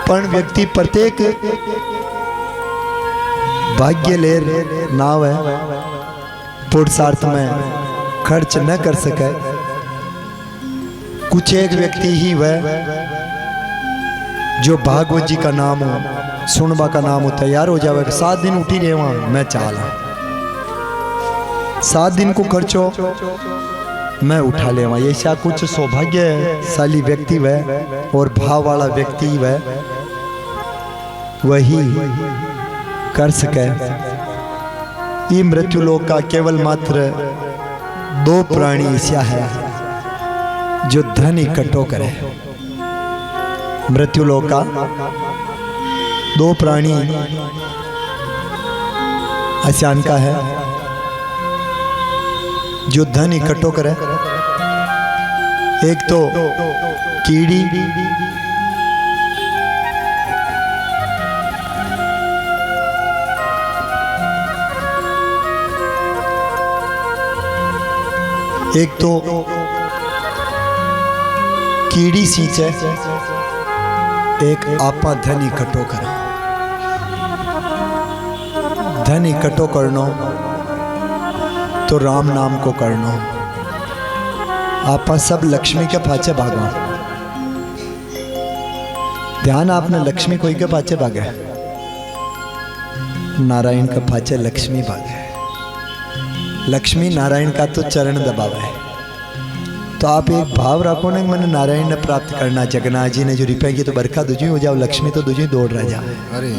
पण व्यक्ति प्रत्येक भाग्य लेर नाव है पुरुषार्थ में खर्च न कर सके। कुछ एक व्यक्ति ही वह जो भागवत जी का नाम हो, सुनबा का नाम हो, तैयार हो जावे। 7 दिन उठी रहे वहां मैं चाला, 7 दिन को खर्चो मैं उठा ले वहां। ऐसा कुछ सौभाग्यशाली व्यक्ति वह और भाव वाला व्यक्ति वह वही कर सके। ये मृत्यु लोक का केवल मात्र 2 प्राणी ऐसा है जो धन इकट्ठो करे। मृत्यु लोक का 2 प्राणी आसान का है जो धन इकट्ठो करे। एक तो कीड़ी, एक तो कीड़ी सींचे, एक आपा धन इकट्ठो करा। धन इकट्ठो करनो तो राम नाम को करनो। आपा सब लक्ष्मी के पाछे भागा। ध्यान आपने लक्ष्मी कोई के पाछे भागे, नारायण के पाछे लक्ष्मी भागे। लक्ष्मी नारायण का तो चरण दबावे। तो आप एक भाव रखो ना, मैंने नारायण ने प्राप्त करना। जगन्नाथ जी ने जो रुपए की तो बरखा दुजी हो जाओ, लक्ष्मी तो दुजी दौड़ रह जाए। अरे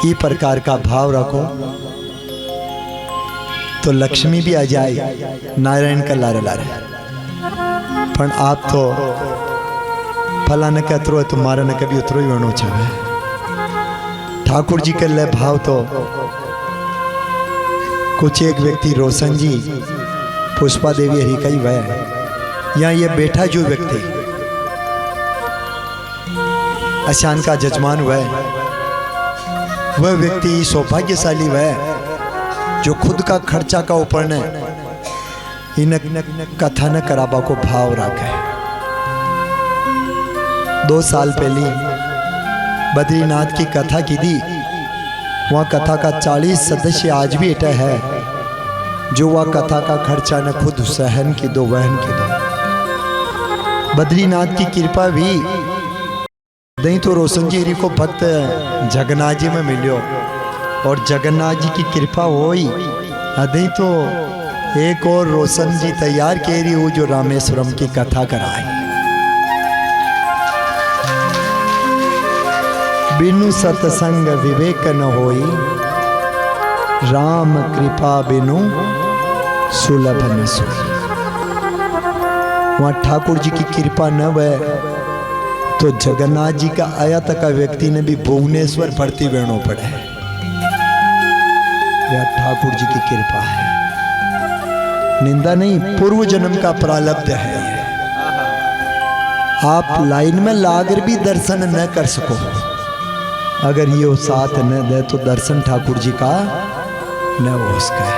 ये प्रकार का भाव रखो तो लक्ष्मी भी आ जाए, नारायण का लारे लारे। पर आप तो फला न कतरो है तुम्हारा न कभी उतरो ही होना चाहे। ठाकुर जी के लिए भाव तो कुछ एक व्यक्ति रोशन जी, पुष्पा देवी हरि का ही वह या ये बैठा जो व्यक्ति आशान का जजमान वह व्यक्ति सौभाग्यशाली वह जो खुद का खर्चा का ऊपर ने इन कथा न कराबा को भाव रखे। 2 साल पहले बद्रीनाथ की कथा की दी। वहाँ कथा का 40 सदस्य आज भी एटा है जो वह कथा का खर्चा न खुद सहन की दो, वहन की दो। बद्रीनाथ की कृपा भी नहीं तो रोशन जी को भक्त जगन्नाथ जी में मिलियो और जगन्नाथ जी की कृपा होई नहीं तो एक और रोशन जी तैयार के रही हो जो रामेश्वरम की कथा कराई। बिनु सत्संग विवेक न होई, राम कृपा बिनु सुलभ न सोई। वहां ठाकुर जी की कृपा न वह तो जगन्नाथ जी का आया तक का व्यक्ति ने भी भुवनेश्वर भर्ती वेणो पड़े। यह ठाकुर जी की कृपा है, निंदा नहीं, पूर्व जन्म का प्रारब्ध है। आप लाइन में लाकर भी दर्शन न कर सको, अगर ये साथ न दे तो दर्शन ठाकुर जी का न हो सके।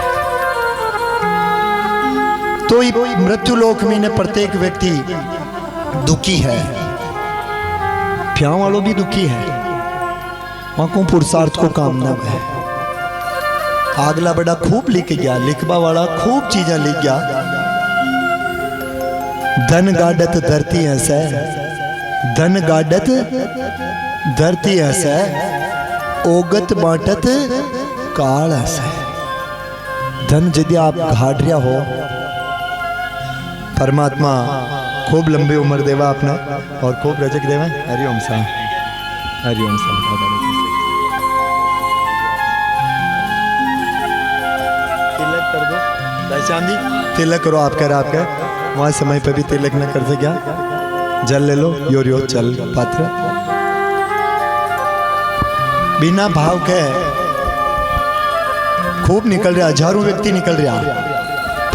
तो मृत्यु लोक में ने प्रत्येक व्यक्ति दुखी है, प्याव वालों भी दुखी है। वहां को पुरुषार्थ को काम न है। आगला बड़ा खूब लिख गया, लिखबा वाला खूब चीजें लिख गया। धन गाडत धरती ऐसे, धन गाडत धरती ऐसे, ओगत बांटत काल ऐसे। धन यदि आप घाट रहा हो, परमात्मा खूब लंबी उम्र देवा आपने और खूब रजक देवा। हरिओम सा, हरिओम सा। तिलक कर दो चांदी, तिलक करो आप कह आपके वहां समय पे भी तिलक न कर सके। जल ले लो, योरियो चल पात्र। बिना भाव के खूब निकल रहा, हजारों व्यक्ति निकल रहा,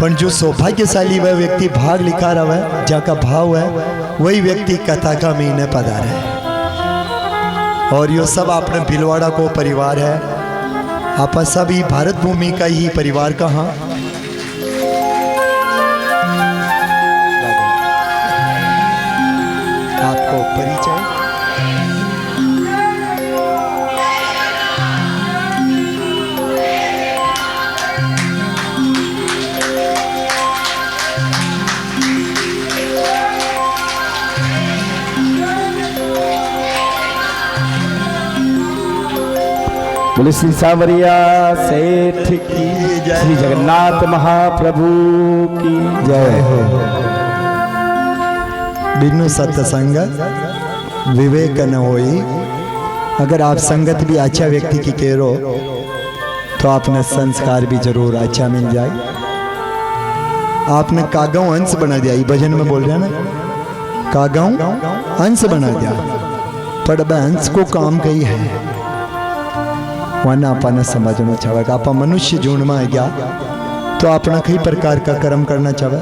पर जो सौभाग्यशाली वह व्यक्ति भाग लिखा रहा है, जाका भाव है, वही व्यक्ति कथा का महीने पधार है। और यो सब अपने भिलवाड़ा को परिवार है, आप सभी भारत भूमि का ही परिवार का। हाँ, आपको परिचय बोले श्री सांवरिया सेठ की श्री जगन्नाथ महाप्रभु की जय हो। बिनु सत्संग विवेक न होई। अगर आप संगत भी अच्छा व्यक्ति की करो तो आपने संस्कार भी जरूर अच्छा मिल जाए। आपने कागाऊ अंश बना दिया, ये भजन में बोल रहे हैं ना, कागाऊ अंश बना दिया, पर अंश को काम कही है वरना आपने समझना चाहेगा। आप मनुष्य जून में आ गया तो अपना कई प्रकार का कर्म करना चाहे,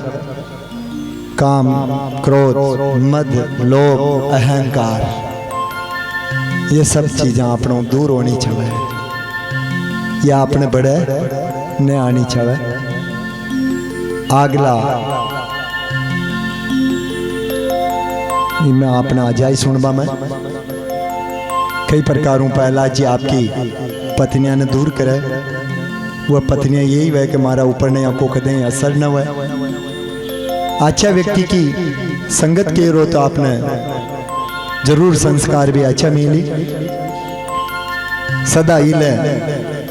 काम, क्रोध, मद, लोभ, अहंकार, ये सब चीजें अपनों दूर होनी चाहिए या अपने बड़े ने आनी चाहिए। आगला मैं अपना अजाई सुनबा में कई प्रकारों पहला जी आपकी पत्नियां ने दूर करे, वह पत्नियां यही वह कि हमारा ऊपर ने आंखों कदें असर न हुआ। अच्छा व्यक्ति की संगत के रो तो आपने जरूर संस्कार भी अच्छा मिली। सदा इले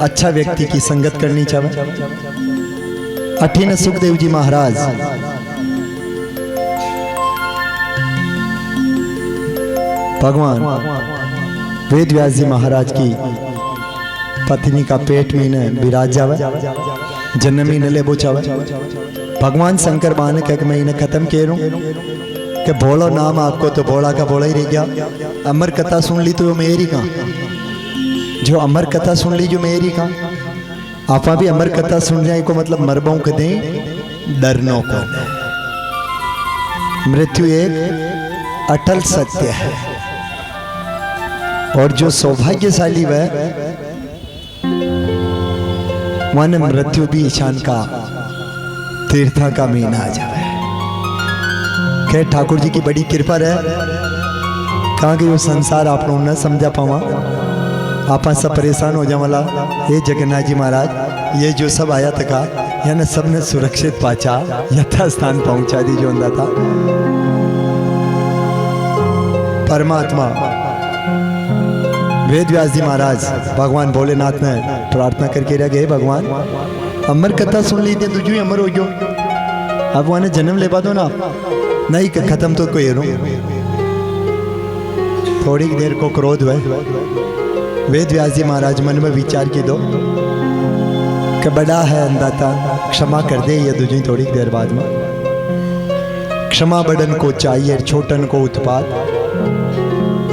अच्छा व्यक्ति की संगत करनी चाहिए। अठीन सुखदेव जी महाराज भगवान वेद व्यास जी महाराज की पत्नी का पेट में न विराज जावे, जन्म ही न ले बोचावे। भगवान शंकर बाने कह मैं इन्हें खत्म कह रहा हूं कि भोलो नाम आपको तो भोला का भोला ही रह गया। अमर कथा सुन ली तो मेरी कहा, जो अमर कथा सुन ली जो मेरी कहा। आपा भी अमर कथा सुन जाए को मतलब मरबों कदे डरनो को। मृत्यु एक अटल सत्य है और जो सौभाग्यशाली वह मन मृत्यु भी ईशान का तीर्था का महीना आ जाए। खैर ठाकुर जी की बड़ी कृपा है, कहा कि वो संसार आप लोग न समझा पावा, आप सब परेशान हो जावला। ये जगन्नाथ जी महाराज ये जो सब आया था यानी सबने सुरक्षित पाचा यथा स्थान पहुंचा दी जो अंदा था। परमात्मा वेद व्यास जी महाराज भगवान भोलेनाथ ने प्रार्थना करके रह गए, भगवान अमर कथा सुन ली थी तुझू अमर हो गयो, अब वहां जन्म ले पा दो ना। नहीं खत्म तो कोई रो। थोड़ी देर को क्रोध हुआ, वेद व्यास जी महाराज मन में विचार की दो कि बड़ा है अंदाता, क्षमा कर दे ये तुझे थोड़ी देर बाद में। क्षमा बड़न को चाहिए छोटन को उत्पात,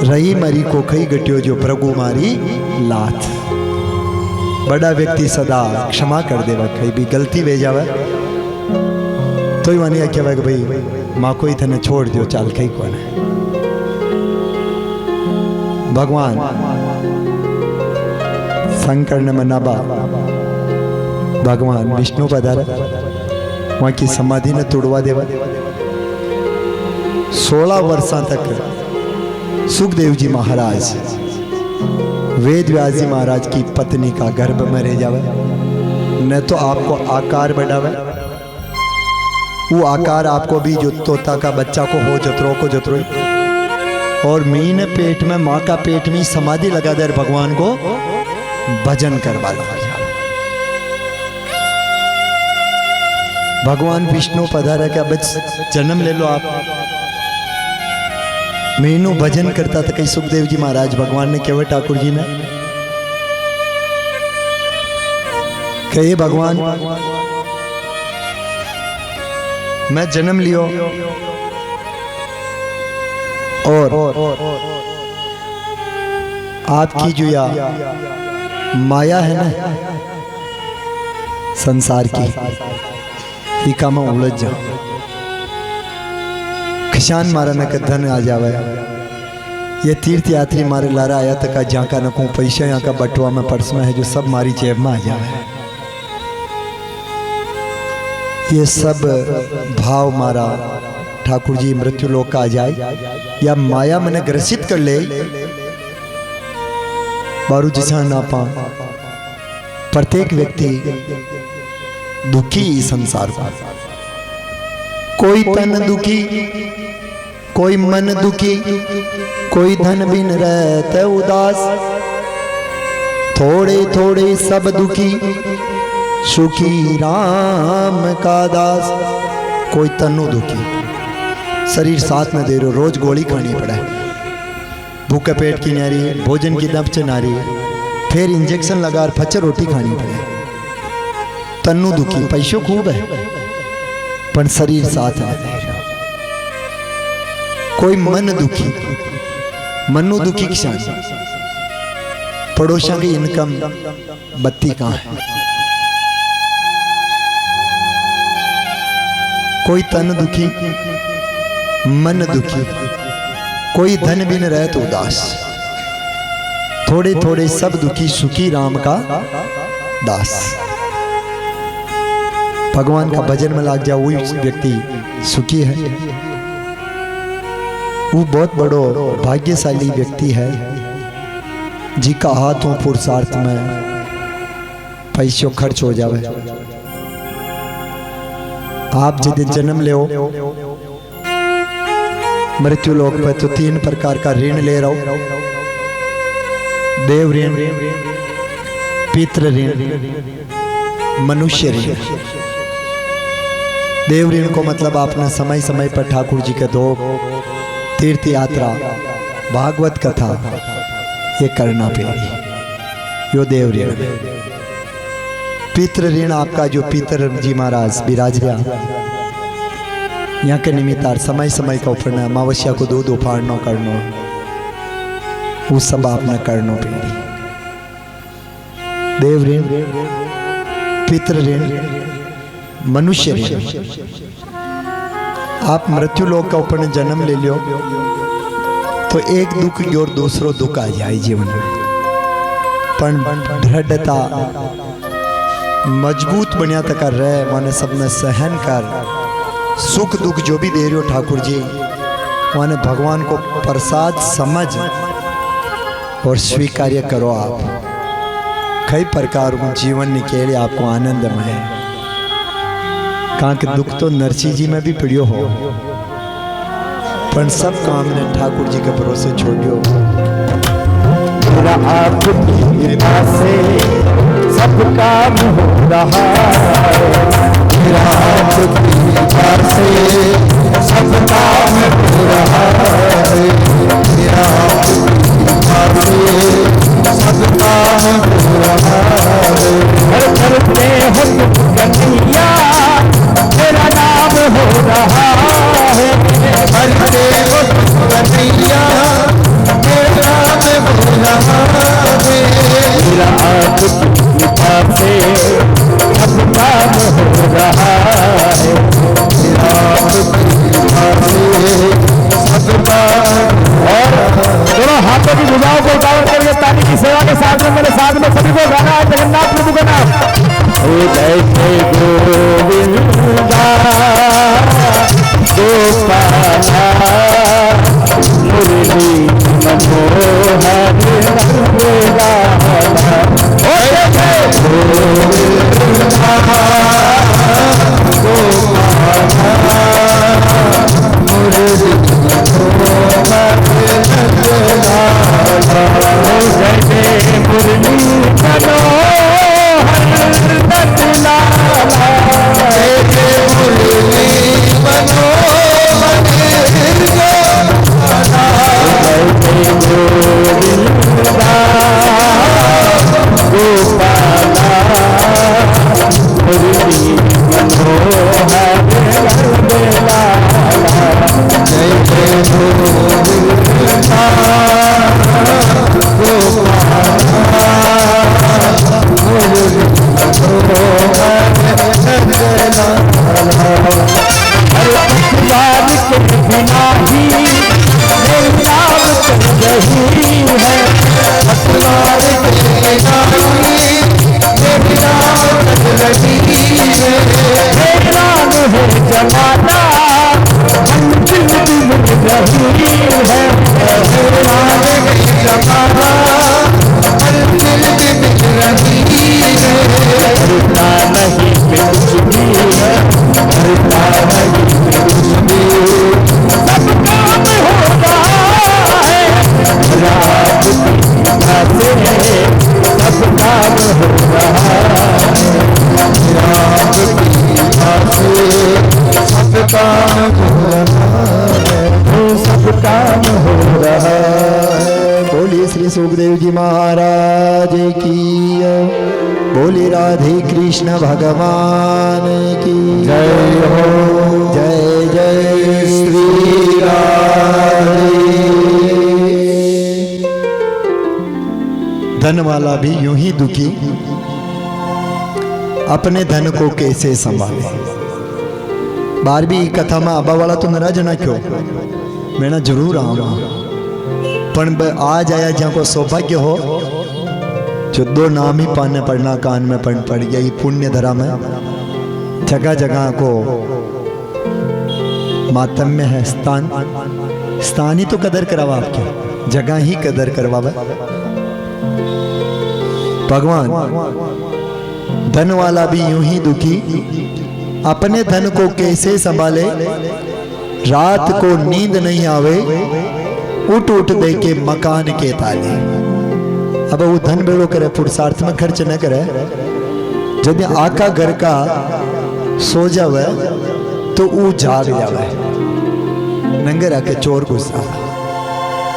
रही मरी को खई गटियो जो प्रभु मारी लात। बड़ा व्यक्ति सदा क्षमा कर दे, कहीं भी गलती वे जावे तो ही मानिया क्या कि भाई माँ को ही थने छोड़ दियो चाल कहीं कौन है। भगवान शंकर ने मनाबा भगवान विष्णु पधारा, वहां की समाधि ने तोड़वा देवा। 16 वर्षों तक सुखदेव जी महाराज वेद व्यास जी महाराज की पत्नी का गर्भ में रह जावे, न तो आपको आकार बढ़ावे, वो आकार आपको भी जो तोता का बच्चा को हो जतरो को जतरो, और मीन पेट में माँ का पेट में समाधि लगा दे भगवान को भजन करवा लो। भगवान विष्णु पधारा क्या बच जन्म ले लो आप। मीनू भजन करता था कई सुखदेव जी महाराज भगवान ने केवल ठाकुर जी ने कहे भगवान मैं जन्म लियो और आपकी जो या माया है ना संसार की, इका में उलझ जाओ। खिशान मारा न का धन आ जावे, ये तीर्थ यात्री मारे लारा आया तक जहाँ का न को पैसा यहाँ का बटुआ में पर्स में है जो सब मारी जेब में आ जावे। ये सब भाव मारा ठाकुर जी मृत्यु लोक का आ जाए या माया मैंने ग्रसित कर ले बारू जिसा ना पा। प्रत्येक व्यक्ति दुखी इस संसार का, कोई तन दुखी, कोई मन दुखी, कोई धन बिन रहते उदास, थोड़े थोड़े सब दुखी सुखी राम का दास। कोई तनु दुखी, शरीर साथ में दे रहे, रोज गोली खानी पड़ा है, भूखे पेट की नारी, भोजन की दब नारी, फिर इंजेक्शन लगा और फच्चर रोटी खानी पड़े। तनु दुखी, पैसों खूब है पर शरीर साथ है। कोई मन दुखी, मनु दुखी किसान, पड़ोसियों की इनकम बत्ती कहाँ है। कोई तन दुखी, मन दुखी, कोई धन बिन रहे तो उदास। थोड़े थोड़े सब दुखी सुखी राम का दास। भगवान का भजन में लाग जाओ वही व्यक्ति सुखी है। वो बहुत बड़ो भाग्यशाली व्यक्ति है जी का हाथों पुरुषार्थ में पैसों खर्च हो जावे। आप जिस दिन जन्म ले मृत्यु लोक पे तो 3 प्रकार का ऋण ले रहा हो। देव ऋण, पितृ ऋण, मनुष्य ऋण। देव ऋण को मतलब आपने समय समय पर ठाकुर जी के दो तीर्थ यात्रा, भागवत कथा ये करना पड़ेगी, यो देव ऋण। पितृ ऋण आपका जो पितर जी महाराज विराज रहा यहाँ के निमित्तार समय समय का उफरना, अमावस्या को दूध उफाड़ना करना, वो सब आपने करना पड़ेगी। देव ऋण, पितृ ऋण, मनुष्य ऋण। आप मृत्यु लोक का ऊपर जन्म ले लियो तो एक दुख की और दूसरो दुख आ जाए जीवन में, पर दृढ़ता मजबूत बनिया तक कर रहे माने सब में सहन कर, सुख दुख जो भी दे रहे हो ठाकुर जी माने भगवान को प्रसाद समझ और स्वीकार्य करो। आप कई प्रकार जीवन निकेले आपको आनंदमय है। कहाँ के दुख तो नरसिंह जी में भी पिड़ियो हो, पर सब काम ने ठाकुर जी के भरोसे छोड़ियो। मेरा आपकी कृपा से सब काम हो रहा है, मेरा आपकी कृपा से सब काम हो रहा है, मेरा आपकी कृपा से सब काम हो रहा है। हर करते हो कन्हैया मेरा नाम हो रहा है, करते हो कन्हैया मेरा नाम हो रहा है। मेरा आपकी कृपा से सब काम हो रहा है, मेरा आपकी कृपा से सब काम। और दोनों हाथों की भुजाओं को उतार करके ताली की सेवा के साथ में मेरे साथ में सभी को गाना है जगन्नाथ प्रभु का नाम। जय जय गोविंदा गोपाला मुरली मनोहर रंगेला। जय जय गोविंदा गोपाला मुरली मनोहर रंगेला। जय जय मुरली मनोहर सब काम हो रहा है, वो सब काम हो रहा है। बोलिए श्री सुखदेव जी महाराज की, बोलिए राधे कृष्ण भगवान की जय हो। जय जय श्री राधे। धन वाला भी यूं ही दुखी, अपने धन को कैसे संभाले। 12वीं कथा में आबा वाला तो नाराज ना क्यों, मैं ना जरूर आऊंगा, पर आज आया जहाँ को सौभाग्य हो, जो 2 नाम ही पाने पढ़ना कान में पड़ गया। ये पुण्य धरा में जगह जगह को मातम्य है। स्थान ही तो कदर करावा, आपके जगह ही कदर करवावे भगवान। धन वाला भी यूं ही दुखी, अपने धन को कैसे संभाले। रात को नींद नहीं आवे, उठ उठ दे के मकान के ताले। अब वो धन बेड़ो करे, पुरुषार्थ में खर्च न करे। जब आका घर का सो जावे तो वो जाग जावे, नंगे आके चोर गुस्सा।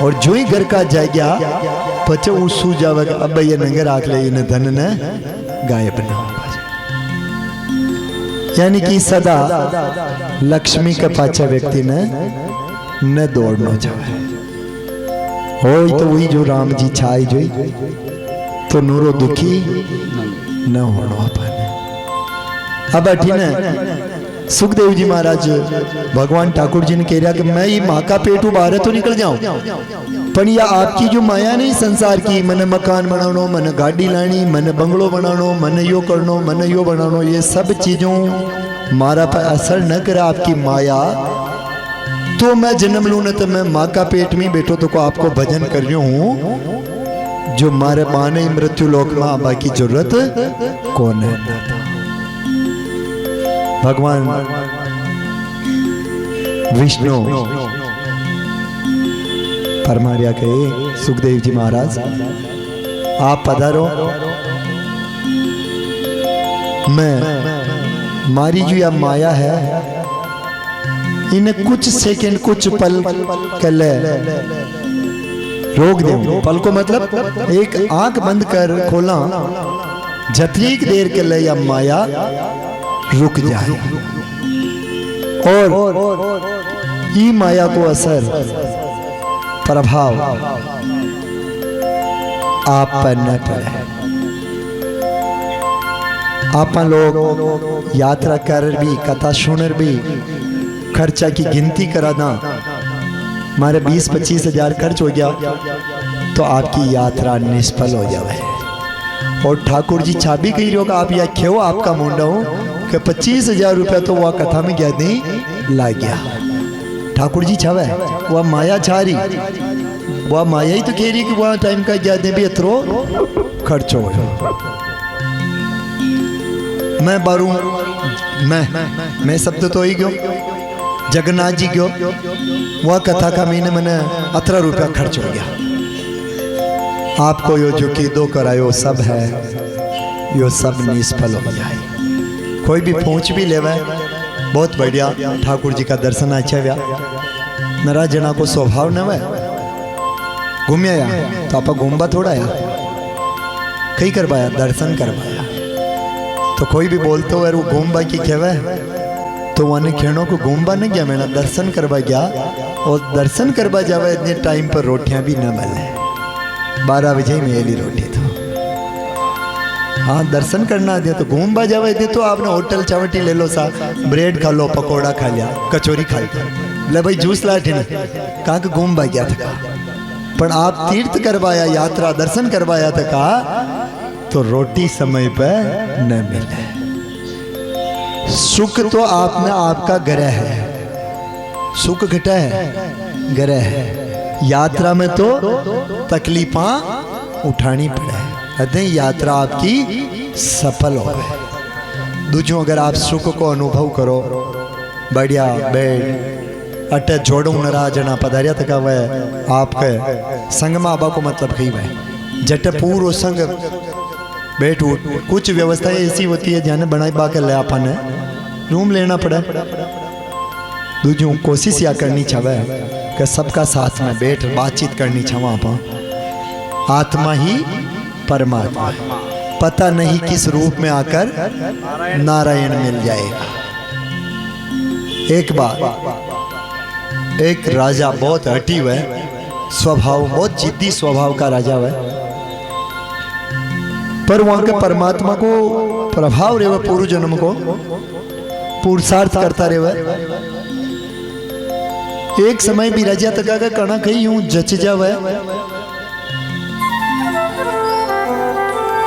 और जो ही घर का जाग गया पचे वो सू जावे, अब ये नंगे राख ले, इन धन ने गायब न। यानी कि सदा लक्ष्मी के पाछे व्यक्ति ने न दौड़ना चाहे। हो तो वही जो राम जी छाई जोई, तो नूरो दुखी न होना पाने। अब अठीने सुखदेव जी महाराज भगवान ठाकुर जी ने कह रहा कि मैं ये माँ का पेट बाहर तो निकल जाऊं, पर यह आपकी जो माया नहीं संसार की, मन मकान बनानो, मन गाड़ी लानी, मन बंगलो बनानो, मन यो करनो, मन यो बनानो, ये सब चीजों मारा पर असर न करे आपकी माया, तो मैं जन्म लू न तो मैं माँ का पेट में बैठो तो को आपको भजन कर रही हूं। जो मारे माने मृत्यु लोक में आबा की जरूरत कौन है। भगवान विष्णु फरमाया के सुखदेव जी महाराज आप पधारो, मैं मारी जो या माया है इन्हें कुछ सेकंड कुछ पल कले रोक दे। पल को मतलब एक आंख बंद कर खोला, जतनी देर के लिए या माया रुक जाए और ई माया को असर प्रभाव आप पर न पड़े। आप लोग यात्रा कर भी, कथा सुनर भी, खर्चा की गिनती कराना, हमारे 20-25 हजार खर्च हो गया तो आपकी यात्रा निष्फल हो जाए। और ठाकुर जी छाबी कही रहो आप या क्यों आपका मुंडा हो कि 25,000 रुपया तो वह कथा में गया नहीं ला गया। ठाकुर जी छावे वह माया छा रही, वह माया ही तो कह रही कि वह टाइम का गया दे भी अतरो खर्च हो। मैं बारू मैं शब्द तो ही गयो, जगन्नाथ जी गयो, वह कथा का महीने मैंने 18 रुपया खर्च हो गया। आपको यो जो की दो करायो सब है, यो सब निष्फल हो जाए। कोई भी पहुंच भी लेवे बहुत बढ़िया, ठाकुर जी का दर्शन अच्छा हुआ। मेरा जना को स्वभाव न वे घूमया तो आप घूमबा थोड़ा या कहीं करवाया, दर्शन करवाया। तो कोई भी बोलते हो वो घूमबा की कहवे तो वह खेणों को घूमबा नहीं गया, मैंने दर्शन करवा गया। और दर्शन करवा जावे इतने टाइम पर रोटियां भी न मिले, 12 बजे मिली रोटी। तो हाँ दर्शन करना दे तो घूमबा जावे दे तो आपने होटल चावटी ले लो, सा ब्रेड खा लो, पकौड़ा खा लिया, कचौरी खा लिया, ले भाई जूस लाठी नहीं कहा कि घूमबा गया था। पर आप तीर्थ करवाया, यात्रा दर्शन करवाया था कहा तो रोटी समय पर न मिले। सुख तो आपने आपका ग्रह है, सुख घटा है ग्रह है, यात्रा में तो तकलीफा उठानी पड़े अदे यात्रा आपकी सफल हो। दूजों अगर आप सुख को अनुभव करो, बढ़िया बेड अटे जोड़ू नरा जना पधारिया तक वह आपके संग में आबा को मतलब कही वह जट पूरो संग बैठ उठ। कुछ व्यवस्थाएं ऐसी होती है जाने बनाई बा के ले आपने रूम लेना पड़े, दूजू कोशिश या करनी छवे कि सबका साथ में बैठ बातचीत करनी छवा पर आत्मा ही परमात्मा है। पता नहीं किस रूप में आकर नारायण मिल जाएगा। एक बार एक राजा बहुत हठी हुआ स्वभाव, बहुत जिद्दी स्वभाव का राजा हुआ, पर वहां के परमात्मा को प्रभाव रहे पूर्व जन्म को पुरुषार्थ करता रहे। एक समय भी राजा तक का कणा कहीं यूं जच जावे,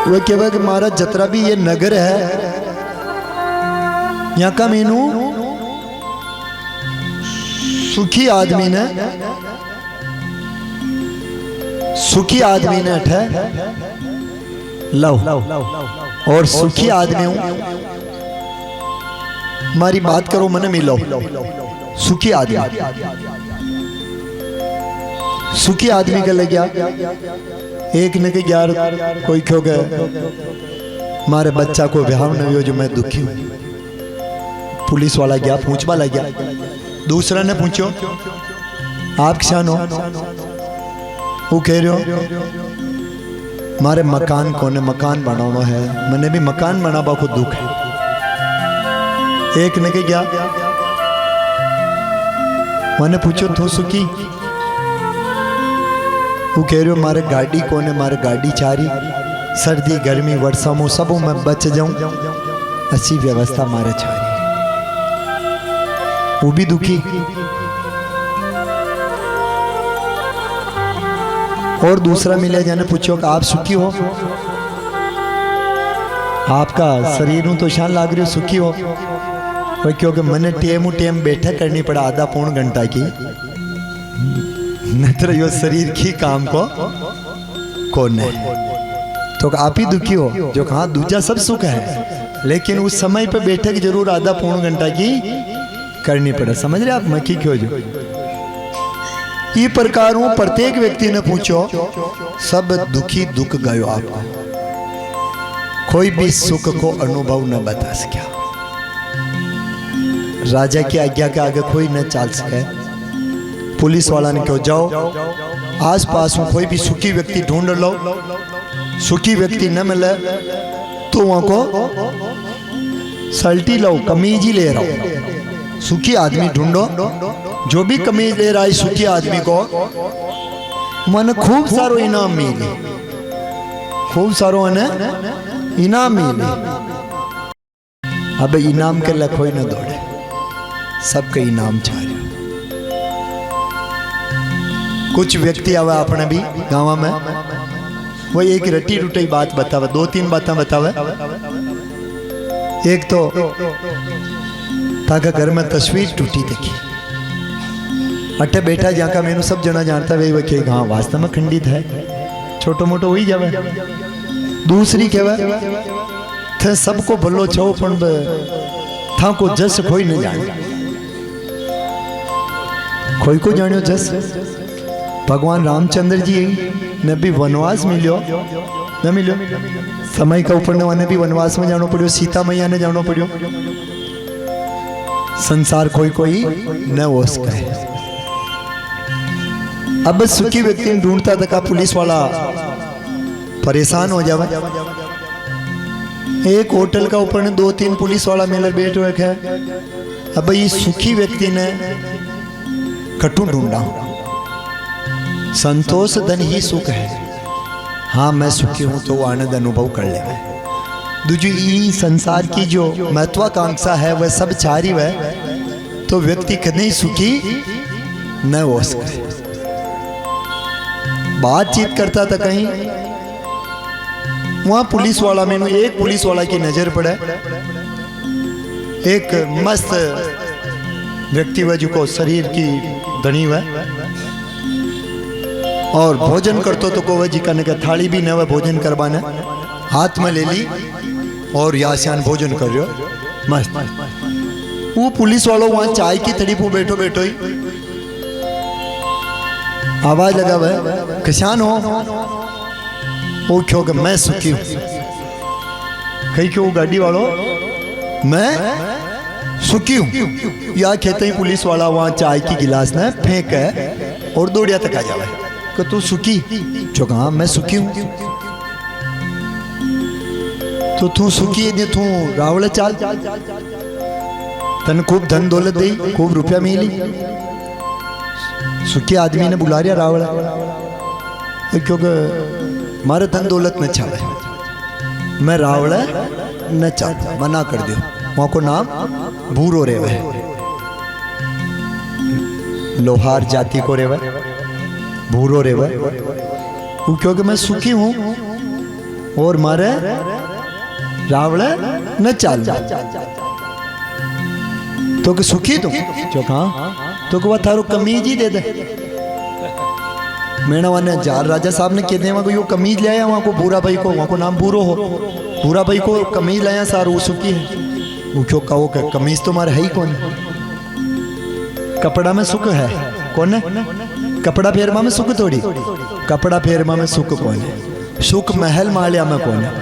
वह कहवा कि महाराज जतरा भी ये नगर है यहाँ का मेनू सुखी आदमी ने अठे लव और सुखी आदमी हूं, मारी बात करो मने मिलो। सुखी आदमी के लग गया, एक ने के यार कोई क्यों गए मारे बच्चा को ब्याह न हुआ जो मैं दुखी हूं। पुलिस वाला गया पूछवा लग गया। दूसरा ने पूछो आप किसान हो, वो कह रहे हो मारे मकान कोने मकान बनाना है, मैंने भी मकान बनाबा को दुख है। एक ने के गया मैंने पूछो तो सुखी, वो कह रहे हो मारे गाड़ी कोने मारे गाड़ी चारी, सर्दी गर्मी वर्षा में सब मैं बच जाऊं, अच्छी व्यवस्था मारे चारी। वो भी दुखी। और दूसरा मिले जाने पूछो कि आप सुखी हो, आपका शरीर तो शान लाग रही हो, सुखी हो भाई? क्योंकि मैंने टेम बैठक करनी पड़ा आधा पौन घंटा की, नत्र यो शरीर की काम को कौन है। तो आप ही दुखी हो जो कहा दूजा सब सुख है, लेकिन उस समय पे बैठक जरूर आधा पौन घंटा की करनी पड़े। समझ रहे आप मैं की क्यों जो ये प्रकार हूं। प्रत्येक व्यक्ति ने पूछो सब दुखी दुख गयो आपको, कोई भी सुख को अनुभव न बता सका। राजा की आज्ञा के आगे कोई न चल सके। पुलिस वाला ने क्यों जाओ आस पास में कोई भी सुखी व्यक्ति ढूंढ लो, सुखी व्यक्ति न मिले तो वहां को सल्टी लो, कमीज ही ले रहा। सुखी आदमी ढूंढो, जो भी कमीज ले रहा है सुखी आदमी को मन खूब सारो इनाम मिले, खूब सारो इनाम मिले। अब इनाम के लिए कोई न दौड़े, सबके इनाम चाहे। कुछ व्यक्ति आवे अपने भी गाँव में, वो एक रटी रुटी बात बतावे, दो तीन बातें बतावे। एक तो ताका घर में तस्वीर टूटी देखी, अटे बैठा जहाँ का मैंने सब जना जानता है वही के हाँ वास्तव में खंडित है, छोटो मोटो वही जावे। दूसरी कहवा थे सबको भलो छो पण था को जस कोई नहीं जाने, कोई को जानियो जस। भगवान रामचंद्र जी ने भी वनवास मिलियो न मिलियो, समय का ऊपर ने भी वनवास में जानो पड़ियो, सीता मैया ने जानो पड़ियो। संसार कोई कोई न हो सके। अब सुखी व्यक्ति ढूंढता था का पुलिस वाला परेशान हो जावे। एक होटल का ऊपर ने दो तीन पुलिस वाला मिलकर बैठे हुए है। अब ये सुखी व्यक्ति ने कटु ढूंढा, संतोष धन ही सुख है। हाँ मैं सुखी हूं तो वो आनंद अनुभव कर लेगा। दूसरी संसार की जो महत्वाकांक्षा है वह सब चारी है, तो व्यक्ति कभी सुखी न हो सके। बातचीत करता था कहीं, वहां पुलिस वाला में एक पुलिस वाला की नजर पड़े। एक मस्त व्यक्ति वह जो शरीर की धनी हुआ और भोजन करतो तो को जी करने का थाली भी न वह भोजन करवाने हाथ में ले ली और याशान भोजन कर रहे हो मस्त। वो पुलिस वालों वहां चाय की थड़ी पर बैठो बैठो ही आवाज लगा हुआ किसान हो, वो क्यों कि मैं सुखी हूं। कहीं क्यों गाड़ी वालों मैं सुखी हूँ। या कहते ही पुलिस वाला वहाँ चाय की गिलास ने फेंक है और दौड़िया तक आ जावे कि तू सुखी। जो कहा मैं सुखी हूँ। तो तू सुखी है तू रावण चाल तन खूब धन दौलत दी, खूब रुपया मिली। सुखी आदमी ने बुला रिया रावण, क्योंकि मारे धन दौलत न चाहे, मैं रावण न चाहता, मना कर दियो। वहां को नाम भूरो रेवे, लोहार जाति को रेवे, भूरो रेवे। क्योंकि मैं सुखी हूं और मारे रावण न चाल। तो कि सुखी तुम जो कहा तो वह थारो कमीज ही दे दे। मेणवा ने जार राजा साहब ने कह दे वहां को यो कमीज ले आया, वहां को भूरा भाई को, वहां को नाम भूरो हो, भूरा भाई को कमीज लाया सार वो सुखी है। वो क्यों कहो कि कमीज तुम्हारे है ही कौन, कपड़ा में सुख है कौन है, कपड़ा फेरमा में सुख थोड़ी, कपड़ा फेरमा में सुख कौन है, सुख महल मालिया में कौन है,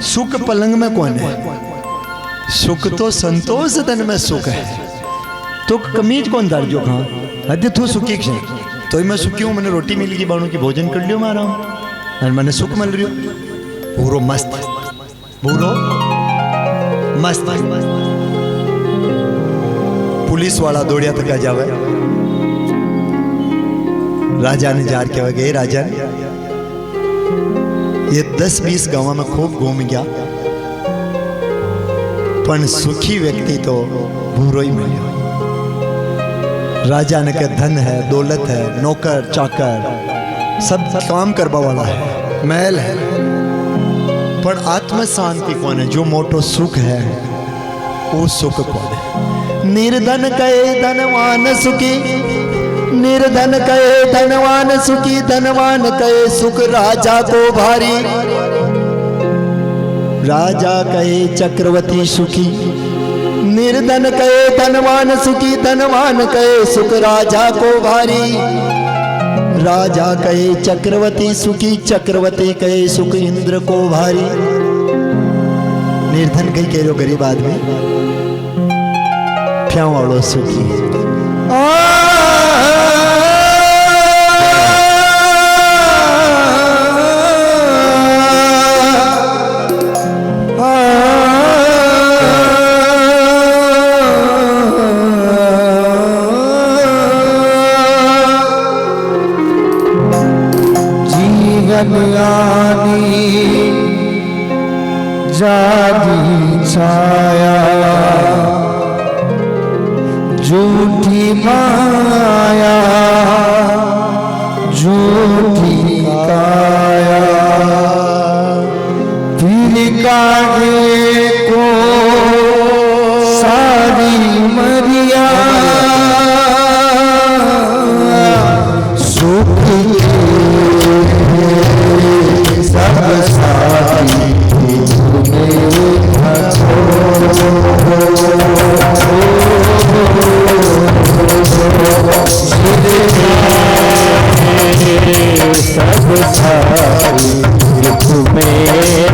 सुख पलंग में कौन है, सुख तो संतोष तन में सुख है। तो कमीज कौन दार जो कहा अद्य तू सुखी क्षण तो मैं सुखी हूँ, मैंने रोटी मिल गई, बाणों की भोजन कर लियो मारा हूँ, मैंने सुख मिल रही हो। भूरो मस्त, भूरो मस्त। पुलिस वाला दौड़िया तक आ जावे। राजा ने जार के गए, राजा ने ये 10-20 गांव में खूब घूम गया, पण सुखी व्यक्ति तो भूरो ही मिल गया। राजा ने कहा धन है, दौलत है, नौकर चाकर सब काम करवा वाला है, महल है, पर आत्म शांति कौन है, जो मोटो सुख है वो सुख कौन है। निर्धन कहे धनवान सुखी, निर्धन कहे धनवान सुखी, धनवान कहे सुख राजा को भारी। राजा कहे चक्रवर्ती सुखी, निर्धन कहे धनवान सुखी, धनवान कहे सुख राजा को भारी। राजा कहे चक्रवर्ती सुखी, चक्रवर्ती कहे सुख इंद्र को भारी। निर्धन कही कह रहे गरीब आदमी, फ्यां वालों सुखी। जागी छाया झूठी माया, झूठी काया, फिर काहे को सारी मरिया। सुख सब सारी सब सारी तुम्हें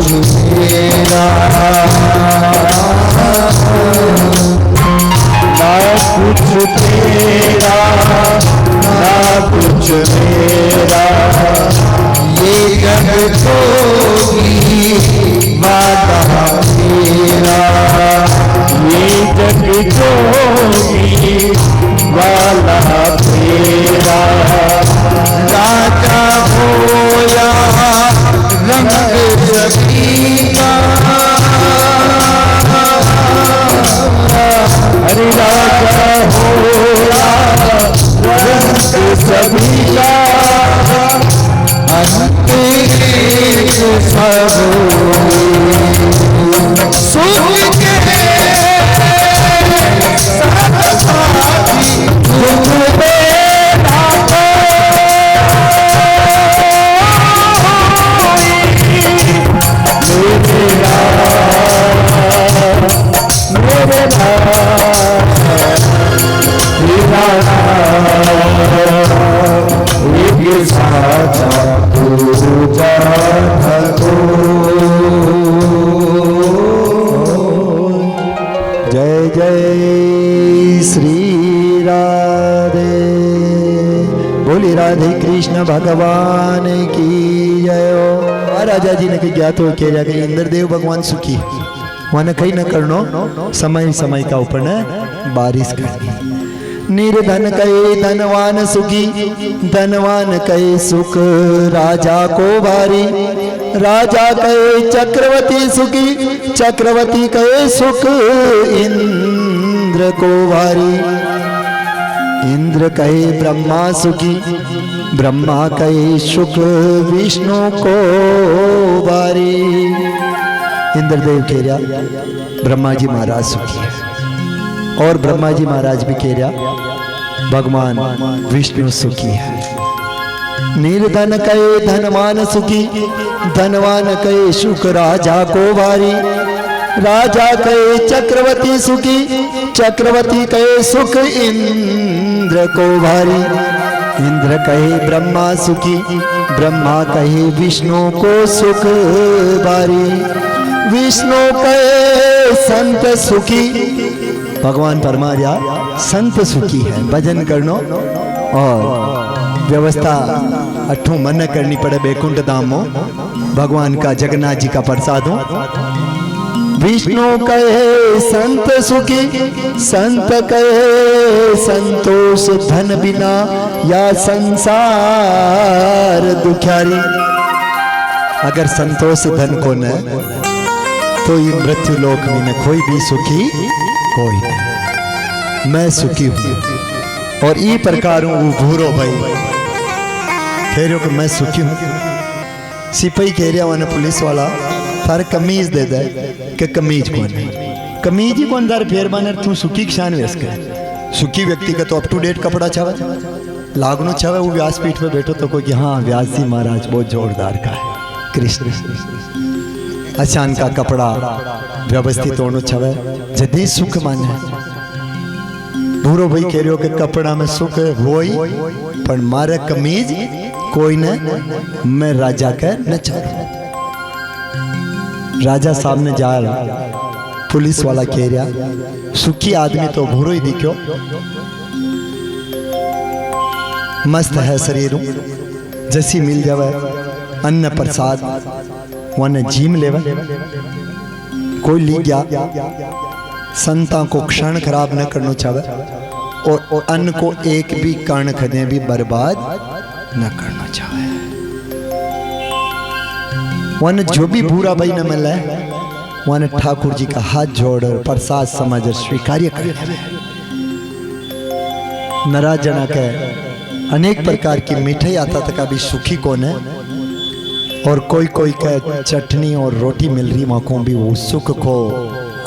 मेरा, ना कुछ तेरा, ना कुछ मेरा, ये जग जोगी वादा मेरा, ये जग जोगी वाला तेरा। राजा होया रंग रंगीला, हरि राजा होया रंग सभी का, अंत सब सुख के साथी दुख में जय जय श्री राधे। बोली राधे कृष्ण भगवान की जय। महाराजा जी ने ज्ञात हो के जाके इंद्रदेव भगवान सुखी वहां कहीं न करनो, समय समय का ऊपर न बारिश करनी। निर्धन कहे धनवान सुखी, धनवान कहे सुख राजा को भारी, राजा कहे चक्रवर्ती सुखी, चक्रवर्ती कहे सुख इंद्र को भारी, इंद्र कहे ब्रह्मा सुखी, ब्रह्मा कहे सुख विष्णु को भारी। इंद्रदेव कह रहा ब्रह्मा जी महाराज सुखी है, और ब्रह्मा जी महाराज भी कह रहा भगवान विष्णु सुखी है। निर्धन कहे धनवान सुखी, धनवान कहे सुख राजा को भारी, राजा कहे चक्रवर्ती सुखी, चक्रवर्ती कहे सुख इंद्र को भारी, इंद्र कहे ब्रह्मा सुखी, ब्रह्मा कहे विष्णु को सुख भारी, विष्णु कहे संत सुखी, भगवान परमात्मा संत सुखी है। भजन करनो और व्यवस्था अठों मन करनी पड़े बैकुंठ धाम में भगवान का जगन्नाथ जी का प्रसाद हो। विष्णु कहे संत सुखी, संत कहे संतोष धन बिना या संसार दुखियारी। अगर संतोष धन को न तो ये मृत्यु लोक में कोई भी सुखी कोई नहीं। मैं सुखी हूं और ई प्रकार हूं भूरो भाई कह रहे कि मैं सुखी हूं। सिपाही कह रहा वाने पुलिस वाला थारे कमीज दे दे कि कमीज कौन है, कमीज ही कौन दार फेर बानर तू सुखी शान वेस के। सुखी व्यक्ति का तो अप टू डेट कपड़ा छावे लागनो छावे, वो व्यासपीठ पे बैठो तो कोई कि हाँ व्यास जी महाराज बहुत जोरदार का है कृष्ण अचान का कपड़ा व्यवस्थित होना छावे जदी सुख माने। भूरो भाई कह रहे हो कि कपड़ा में सुख होई पर मारे कमीज कोई न, मैं राजा का न चाहूं। राजा सामने जा रहा, पुलिस वाला कह रहा सुखी आदमी तो भूरो ही दिखो, मस्त है शरीर, जैसी मिल जावे अन्न प्रसाद वन जीम लेवा। कोई ली गया संता को क्षण खराब न करना चाहे और अन्न को एक भी कण खदे भी बर्बाद न करना चाहे। वन जो भी बुरा भाई न मिले वन ठाकुर जी का हाथ जोड़ प्रसाद समझ स्वीकार्य कर। नाराज जना के अनेक प्रकार की मिठाई आता तक अभी सुखी कौन है, और कोई कोई का चटनी और रोटी मिल रही वहां को भी वो सुख को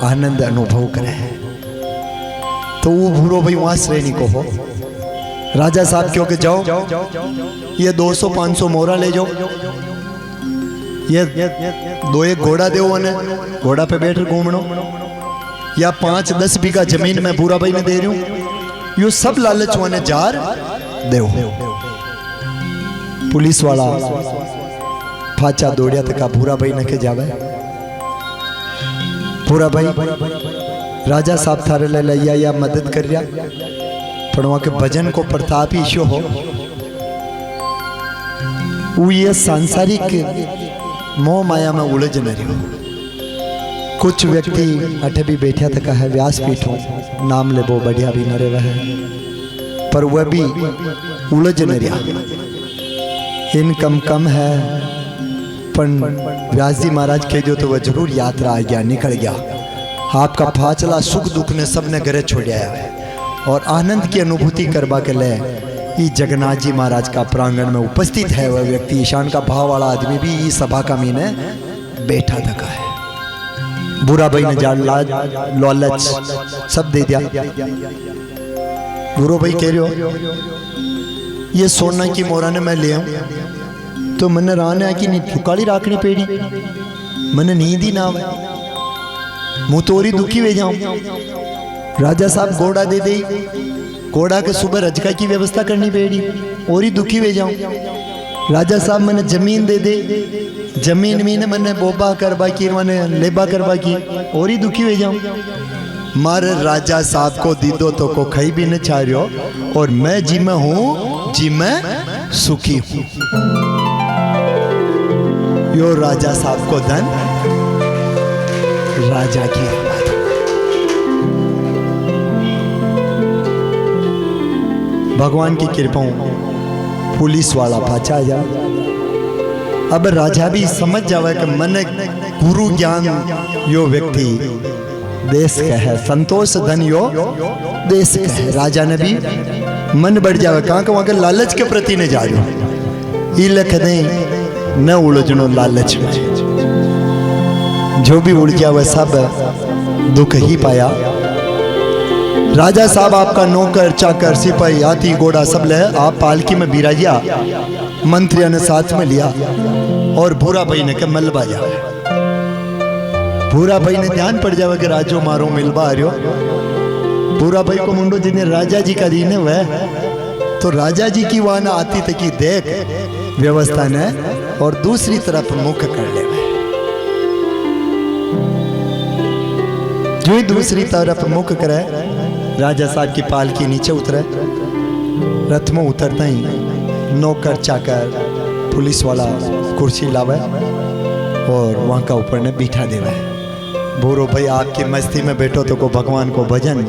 आनंद अनुभव करे। तो वो भूरो भाई वहां श्रेणी को हो। राजा साहब क्यों के जाओ ये 200-500 मोरा ले जाओ, ये 2-1 घोड़ा दो, घोड़ा पे बैठ घूमनो, या 5-10 बीघा जमीन में भूरा भाई ने दे रही हूं, यो सब लालच वाने जार दे। पुलिस वाला फाचा दौड़िया तक भूरा भाई न के जावे। भूरा भाई राजा साहब थारे ले लिया या मदद कर रहा, पर वहां के भजन को प्रताप ही शो हो। वो ये सांसारिक मोह माया में उलझ न रहो। कुछ व्यक्ति अठे भी बैठा तक है व्यासपीठ हो, नाम ले वो बढ़िया भी न रहे है, पर वह भी उलझ न रहा। इनकम कम है, पर व्यास जी महाराज के जो तो वह जरूर यात्रा आ गया, निकल गया। आपका फाचला सुख दुख ने सबने घरे छोड़िया है, और आनंद की अनुभूति करवा के ले ये जगन्नाथ जी महाराज का प्रांगण में उपस्थित है। वह व्यक्ति ईशान का भाव वाला आदमी भी इस सभा का मीने बैठा तक है। बुरा भाई ने जान लालच सब दे दिया। बुरो भाई कह रहे हो ये सोना की मोरा ने मैं ले आऊं तो मैंने रान है कि नहीं फुकाली राखनी पेड़ी, मैंने नींद ही ना आवे, मुँह तोरी दुखी वे जाऊं। राजा साहब घोड़ा दे दे, घोड़ा के सुबह रजका की व्यवस्था करनी पेड़ी और ही दुखी वे जाऊं। राजा साहब मैंने जमीन दे दे, जमीन में मैंने बोबा करवा की, मैंने लेबा करवा की और ही दुखी वे जाऊं। मारे राजा साहब को दीदो तो को खाई भी न चाह रहे हो, और मैं जी में हूं, जी मैं सुखी हूं। यो राजा साहब को धन राजा की भगवान की कृपा पुलिस वाला पाचा जा। अब राजा भी समझ जावे कि मन गुरु ज्ञान यो व्यक्ति देश का है, संतोष धन यो देश का है। राजा ने भी मन बढ़ जावे, कहाँ के वहां के लालच के प्रति ने जा रहे ये लख दे न उलझनो लालच में। जो भी उलझा वह सब दुख ही पाया। राजा साहब आपका नौकर चाकर सिपाही हाथी घोड़ा सब ले आप पालकी में बिराजिया, मंत्रियों ने साथ में लिया और भूरा भाई ने के मलबा जावे। भूरा भाई ने ध्यान पड़ जावे कि राजो मारो मिलबा आ रहो। भूरा भाई को मुंडो जिन्हें राजा जी का दीन है वह तो राजा जी की वाना आती तक की देख व्यवस्था ने और दूसरी तरफ मुख कर ले। जो ही दूसरी तरफ मुख करे राजा साहब की पालकी नीचे उतरे, रथ में उतरता ही नौकर चाकर पुलिस वाला कुर्सी लावे और वहां का ऊपर ने बिठा देवे। बोरो भाई आपकी मस्ती में बैठो तो को भगवान को भजन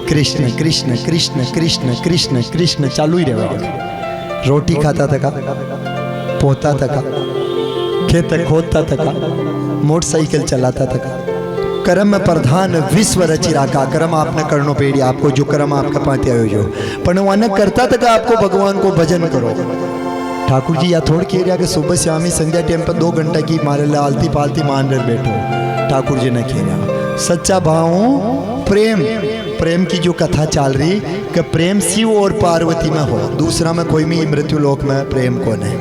कृष्ण कृष्ण कृष्ण कृष्ण कृष्ण कृष्ण चालू ही रहेगा। रोटी खाता तका, पोता तका, खेत खोदता तका, मोटरसाइकिल चलाता तका। कर्म में प्रधान विश्व रचिरा का कर्म आपने करनो पेड़ी, आपको जो कर्म आपके पाते आयो जो पर वाने करता तक आपको भगवान को भजन करो। ठाकुर जी या थोड़ कह रहा कि सुबह शामी संध्या टाइम पर 2 घंटा की मारे ले आलती पालती मान रहे बैठो। ठाकुर जी ने कह रहा सच्चा भाव प्रेम, प्रेम की जो कथा चल रही कि प्रेम शिव और पार्वती में हो, दूसरा में कोई भी मृत्यु लोक में प्रेम को नहीं।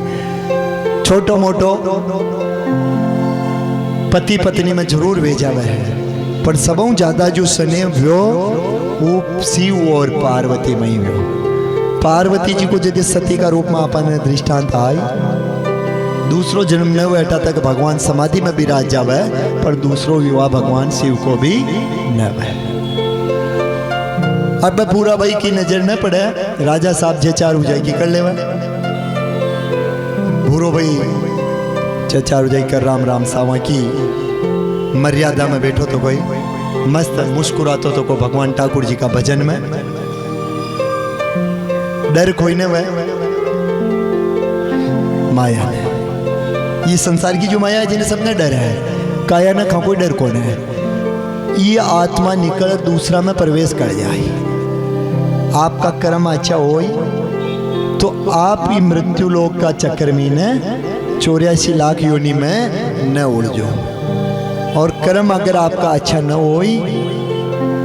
छोटो मोटो पति पत्नी में जरूर भेजा हुआ है, पर सबों ज्यादा जो स्नेह व्यो वो शिव और पार्वती में ही व्यो। पार्वती जी को यदि सती का रूप में अपन दृष्टांत आई, दूसरो जन्म न बैठा तक भगवान समाधि में विराज जावे, पर दूसरो विवाह भगवान शिव को भी न वह। अब पूरा भाई की नजर न पड़े, राजा साहब जे चार हो जाएगी कर ले। भूरो भाई चार जाई कर राम राम सावा की मर्यादा में बैठो तो कोई मस्त मुस्कुरातो तो को भगवान ठाकुर जी का भजन में डर कोई ने वह माया ने, ये संसार की जो माया है जिन्हें सबने डर है, काया ना खा कोई डर कौन है। ये आत्मा निकल दूसरा में प्रवेश कर जाए, आपका कर्म अच्छा हो तो आप ही मृत्यु लोक का चक्कर में न 84 लाख योनि में न उलझो, और कर्म अगर आपका अच्छा न हो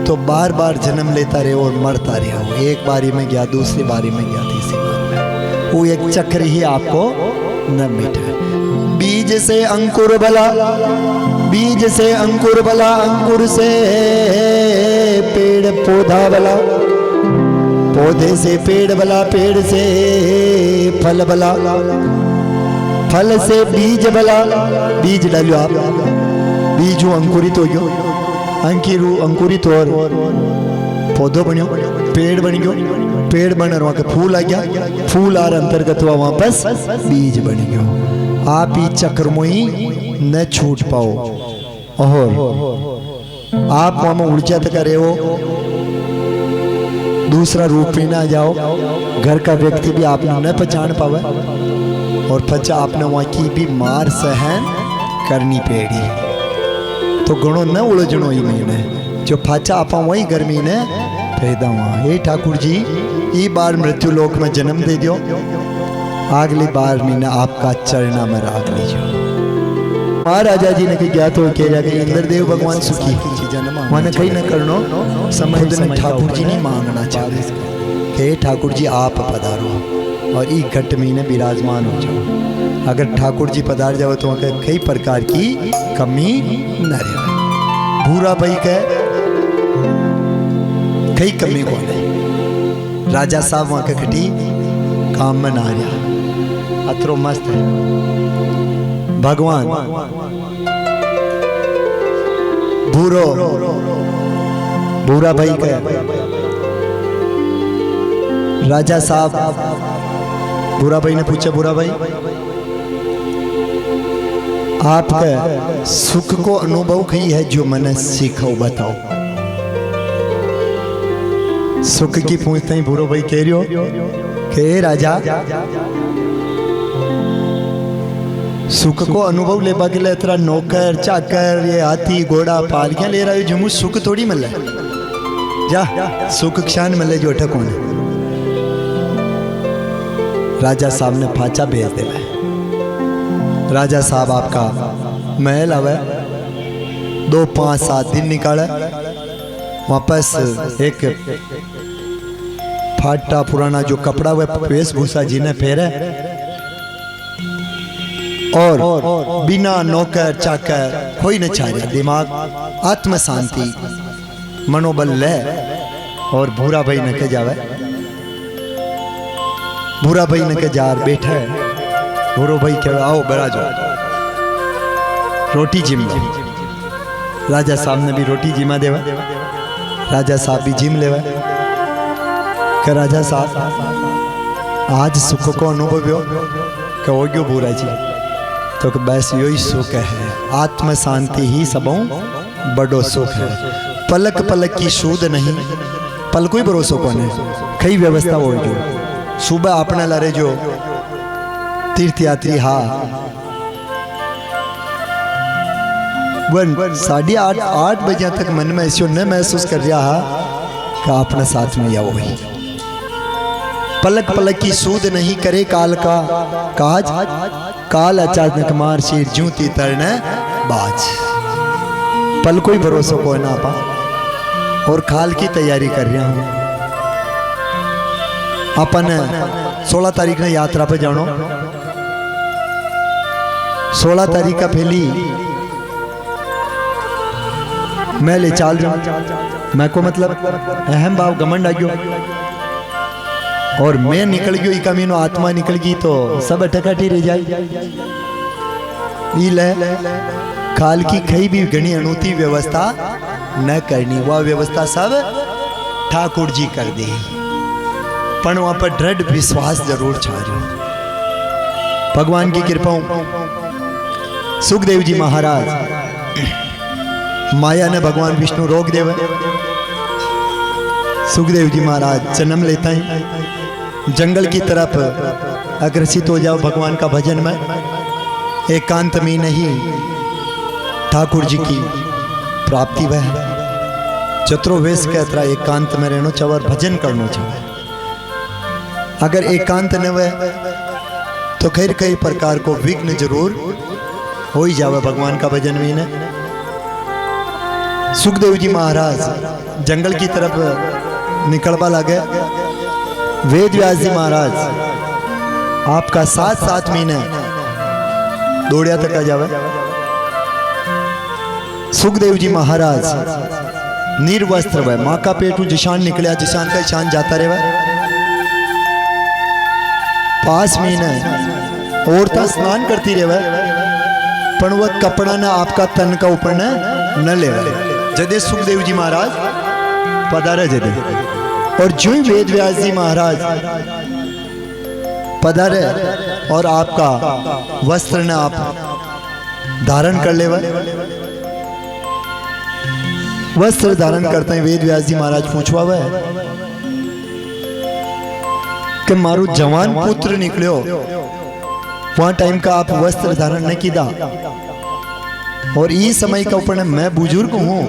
तो बार बार जन्म लेता रहे और मरता रहे। एक बारी में गया, दूसरी बारी में गया, तीसरी बार में, वो एक चक्र ही आपको न मिटे। बीज से अंकुर बला, बीज से अंकुर बला, अंकुर से पेड़ पौधा बला, पौधे से पेड़ बला, पेड़ से फल बला, फल से बीज बला, बीज डालो आप, बीज अंकुरित हो गयो, अंकुरित और पौधो बनो, पेड़ बन गयो, पेड़ बन वहां के फूल आ गया, फूल आर अंतर्गत हुआ वापस बीज बन गयो। आप ही चक्र में ही न छूट पाओ और आप वहां में ऊर्जा तक करे हो, दूसरा रूप में ना जाओ, घर का व्यक्ति भी आपने न पहचान पावे और पचा आपने वहां की भी मार सहन करनी पेड़ी। तो गुणों न उलझनो ही महीने जो फाचा आपा वही गर्मी ने पैदा हुआ। हे ठाकुर जी, ई बार मृत्यु लोक में जन्म दे दियो, अगली बार मैंने आपका चरणा में राख लीजिए। महाराजा जी ने क्या तो कह जाके इंद्रदेव भगवान सुखी मैंने कहीं न करनो समय ठाकुर जी नहीं मांगना चाहते। हे ठाकुर जी आप पधारो और ई घट महीने विराजमान हो जाओ। अगर ठाकुर जी पधार जाओ तो कई प्रकार की कमी न रहे। भूरा भाई के कई कमी को नहीं, राजा साहब वहां के खटी काम में ना आ रहा, अतरो मस्त है भगवान। भूरा भाई के राजा साहब, भूरा भाई ने पूछा, भूरा भाई आपके सुख को अनुभव कही है जो मैंने सीखो बताओ। सुख की पूछते ही भूरो भाई कह रही हो कि राजा सुख को अनुभव ले के लिए तेरा नौकर चाकर ये हाथी घोड़ा पालकियां ले रहा है, जो मुझ सुख थोड़ी मिले, जा सुख क्षण मिले जो अटक होने। राजा साहब ने फाचा भेज दिला। राजा साहब आपका महल आवे, 2, 5, 7 दिन निकाले, वापस एक फाटा पुराना जो कपड़ा हुआ वेशभूषा जी ने फेरे और बिना नौकर चाकर कोई न चाहे, दिमाग आत्म शांति मनोबल ले और भूरा भाई न के जावे। भूरा भाई न के जार बैठे, भूरो भाई कहे आओ बड़ा जाओ रोटी जिम लो। राजा साहब ने भी रोटी जिमा देवा, राजा साहब भी जिम लेवा। कि राजा साहब आज सुख को अनुभव हो हो गयो भूरा जी, तो बस यही सुख है, आत्म शांति ही सबों बड़ो सुख है। पलक पलक की सूद नहीं, पल कोई भरोसो को नहीं, कई व्यवस्था हो जो सुबह अपने लारे जो तीर्थ यात्री हा 8:30 बजे तक मन में ऐसे न महसूस कर रहा है कि अपने साथ में या वही पलक पलक की सूद नहीं करे काल का काज, काल अचानक मार शीर जूती तरने बाज। पल कोई भरोसा को ना पा और खाल की तैयारी कर रहा हूं। अपन 16 तारीख ने यात्रा पे जानो, 16 तारीख का पहली मैं ले चाल जाऊं, मैं को मतलब अहम भाव घमंड आ गयो और मैं निकल गयो, इका मीनो आत्मा निकल गई तो सब अटकाटी रह जाए। ले काल की कई भी घनी अनूठी व्यवस्था न करनी, वह व्यवस्था सब ठाकुर जी कर दे, पर वहां पर दृढ़ विश्वास जरूर छाड़ो। भगवान की कृपा, सुखदेव जी महाराज माया ने भगवान विष्णु रोक देवे। सुखदेव जी महाराज जन्म लेता ही जंगल की तरफ अग्रसित हो जाओ भगवान का भजन में, एकांत में नहीं ठाकुर जी की प्राप्ति वह चतुरो वेश के तरह एकांत में रहना चाहिए और भजन करना चाहिए। अगर एकांत न वह तो खैर कई प्रकार को विघ्न जरूर हो ही जावे भगवान का भजन में ने। सुखदेव जी महाराज जंगल की तरफ निकलवा लगे। वेद व्यास जी महाराज आपका 7 महीने दौड़िया तक आ जावे। सुखदेव जी महाराज निर्वस्त्र वह माँ का पेटू जिशान निकलिया, जिशान का शान जाता रहे। 5 महीने औरता स्नान करती रहे पण वह कपड़ा ने आपका तन का ऊपर न ले जदे सुखदेव जी महाराज पधारे जदे और जो ही वेद व्यास जी महाराज पधारे और आपका वस्त्र ने आप धारण कर ले वस्त्र धारण करते हैं वेद व्यास जी महाराज पूछवा है कि मारू जवान पुत्र निकलो वहां टाइम का आप वस्त्र धारण नहीं किया और ये समय का ऊपर मैं बुजुर्ग हूं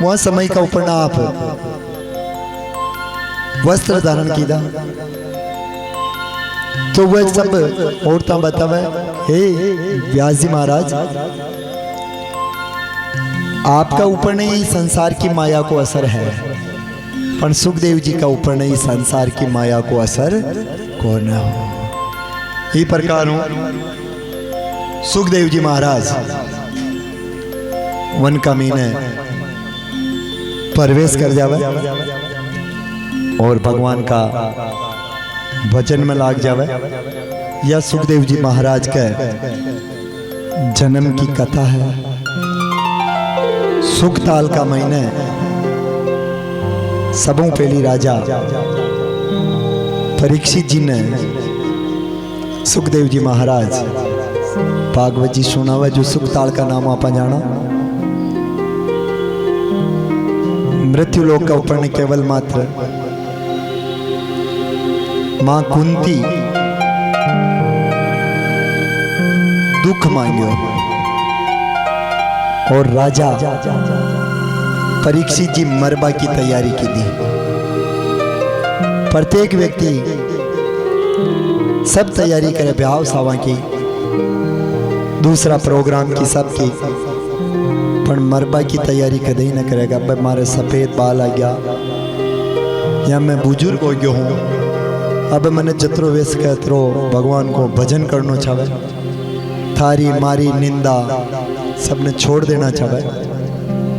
वहां समय का ऊपर ना आप वस्त्र धारण किया तो वह सब औरता बतावे हे व्यास जी महाराज आपका ऊपर नहीं संसार की माया को असर है पर सुखदेव जी का ऊपर नहीं संसार की माया को असर को न हो इस प्रकार सुखदेव जी महाराज वन का महीने प्रवेश कर जावे और भगवान का भजन में लाग जावे यह सुखदेव जी महाराज के जन्म की कथा है। सुखताल का महीने सबों पहली राजा परीक्षित जी ने सुखदेव जी महाराज भागवत जी सुनावा जो सुखताल का नाम आपा जाना मृत्यु लोक का ऊपर ने केवल मात्र मां कुंती दुख मांगियो और राजा परीक्षित जी मरबा की तैयारी की दी। प्रत्येक व्यक्ति सब तैयारी करे ब्याह सावा की दूसरा प्रोग्राम की सब की पर मरबा की तैयारी कदे ही न करेगा। अब मारे सफेद बाल आ गया या मैं बुजुर्ग हो गया हूँ अब मैंने जत्रो वेश कहत्रो भगवान को भजन करना चाहे थारी मारी निंदा सबने छोड़ देना चाहे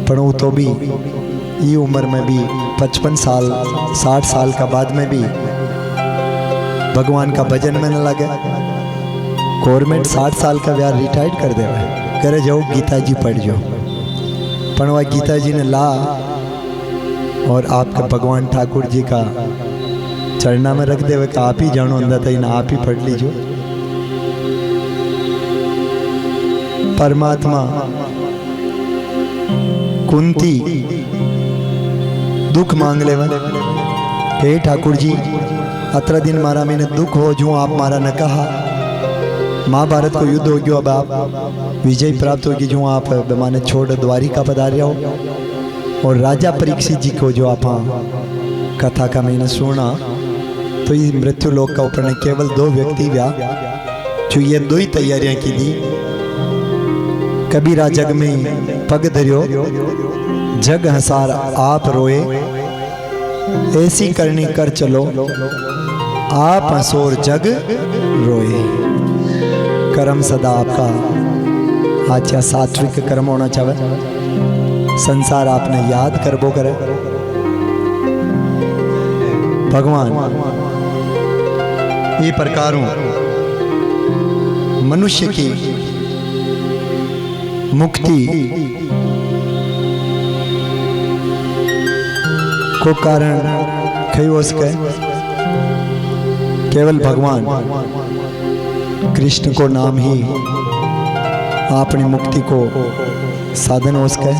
पर वो तो भी ये उम्र में भी 55 साल 60 साल का बाद में भी भगवान का भजन में न लगे। गवर्नमेंट 60 साल का व्यार रिटायर्ड कर दे करे जाओ गीता जी पढ़ जाओ पर वह गीता जी ने ला और आपका भगवान ठाकुर जी का चरणा में रख दे कि आप ही जानो अंदर था ना आप ही पढ़ लीजिए। परमात्मा कुंती दुख मांग ले हे ठाकुर जी अतरा दिन मारा मैंने दुख हो जो आप मारा न कहा महाभारत को युद्ध हो गया अब आप विजय प्राप्त होगी जो आप माने छोड़ द्वारिका पधारे हो और राजा परीक्षित जी को जो आप कथा का मैंने सुना तो ये मृत्यु लोक का ऊपर ने केवल 2 व्यक्ति व्या जो ये 2 ही तैयारियां की दी। कबीरा जग में पग धरियो जग हसार आप रोए ऐसी करनी कर चलो आप हंसोर जग रोए। कर्म सदा आपका आचा सात्विक कर्म होना चाहिए संसार आपने याद करबो करे भगवान ये प्रकार मनुष्य की मुक्ति को कारण कई सके केवल भगवान कृष्ण को नाम ही अपनी मुक्ति को साधन हो सके।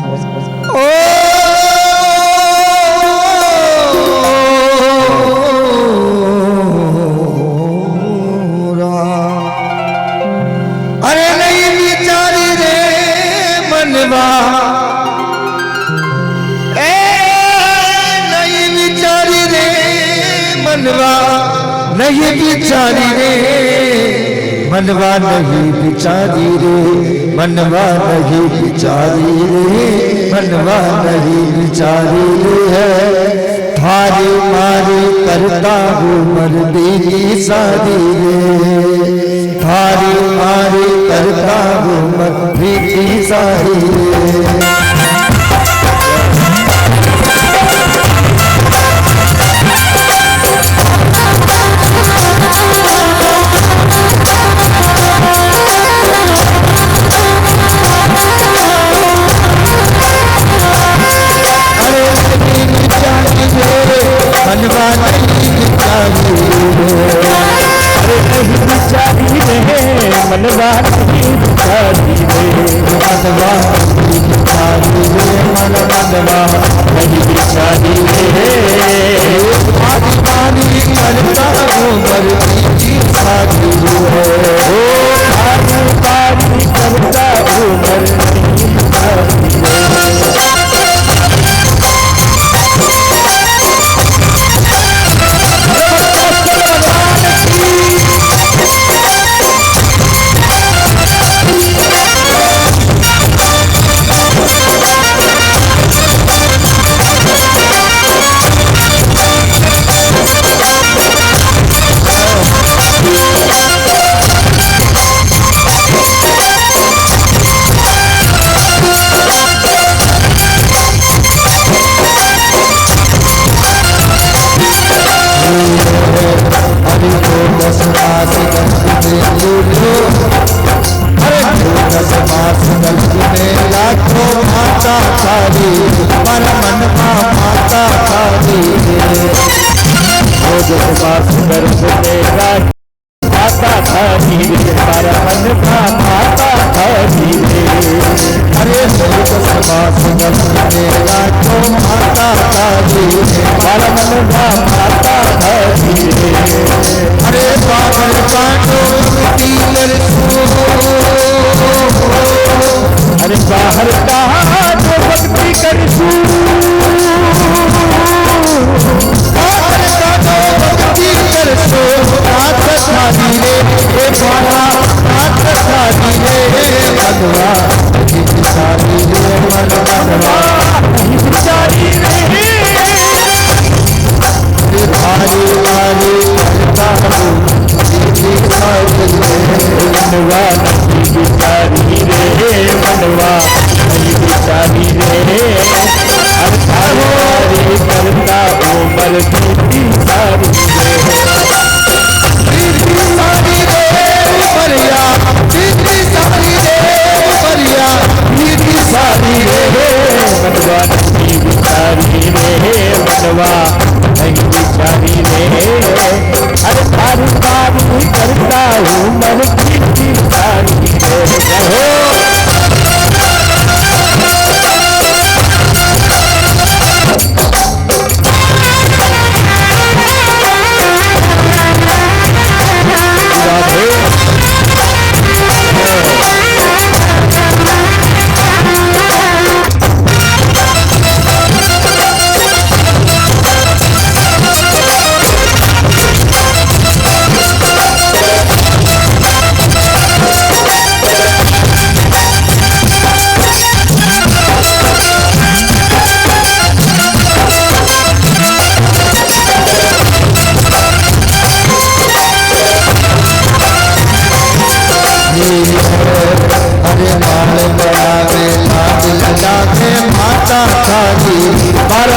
अरे नहीं बिचारी रे मनवा नहीं बिचारी रे मनवा नहीं बिचारी रे मनवा नहीं बिचारी रे मनवा नहीं बिचारी रे मनवा नहीं बिचारी रे है थारी मारी करता हूँ मर्दी की शादी रे थारी मारी करता हूँ मर्दी की शादी रे। विचारी रे मनवा नहीं विचारी रे मनवा नहीं विचारी रे मनवा नहीं विचारी रे आदि पानी करता उमर की सारी है ओ आदि पानी करता उमर नहीं विचारी रे अरे बाहर कहा जो भक्ति करसू भक्ति करसो नाथ साधी रे ए बाला नाथ साधी रे मनवा विचारी रे मनवा विचारी रे भारी भारी करता हूँ मनवा नहीं विचारी रे मनवा नहीं विचारी रे अरे करता उमर की सारी परिया सारी रे परिया सारी रे मनवा नहीं विचारी रे मनवा नहीं विचारी रे अरे सारी बारी करता हूँ मन की सारी रे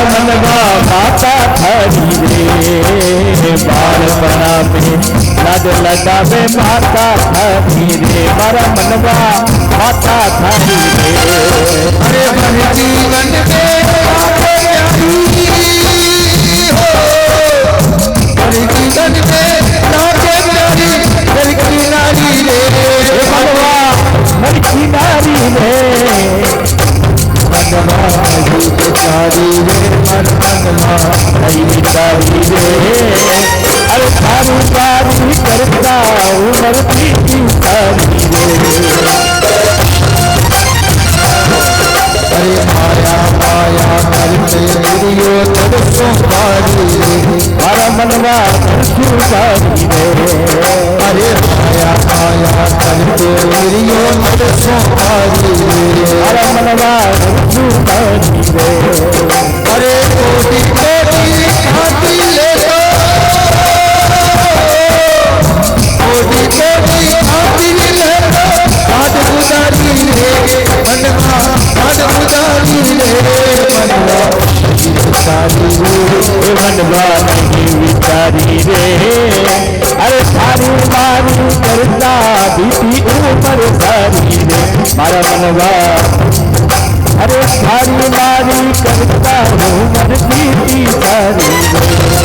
मनवा माता थारी रे बाल बना में लद लगावे माता थारी रे मारा मनवा माता थारी रे अरे मन जीवन में हो जीवन में नाचे प्यारी दिल की नारी रे मनवा मन की नारी रे मनवा नहीं विचारी रे मनवा नहीं विचारी रे अरे थारू बारी करता उमर की सारी रे अरे माया माया करते गिरियो तरसों बारी मारा मनवा तरसों बारी रे अरे माया माया करते गिरियो तरसों बारी मारा मनवा तरसों बारी रे अरे कोटि कोटि खाती ले लो कोटि कोटि खाती ले लो हाथ गुजारी रे मनवा हाथ गुजारी रे मनवा विचारी रे मनवा नहीं विचारी रे अरे सारी मारी करता बीती ऊपर सारी रे मारा मनवा अरे सारी मारी करता हूँ मन की सारी रे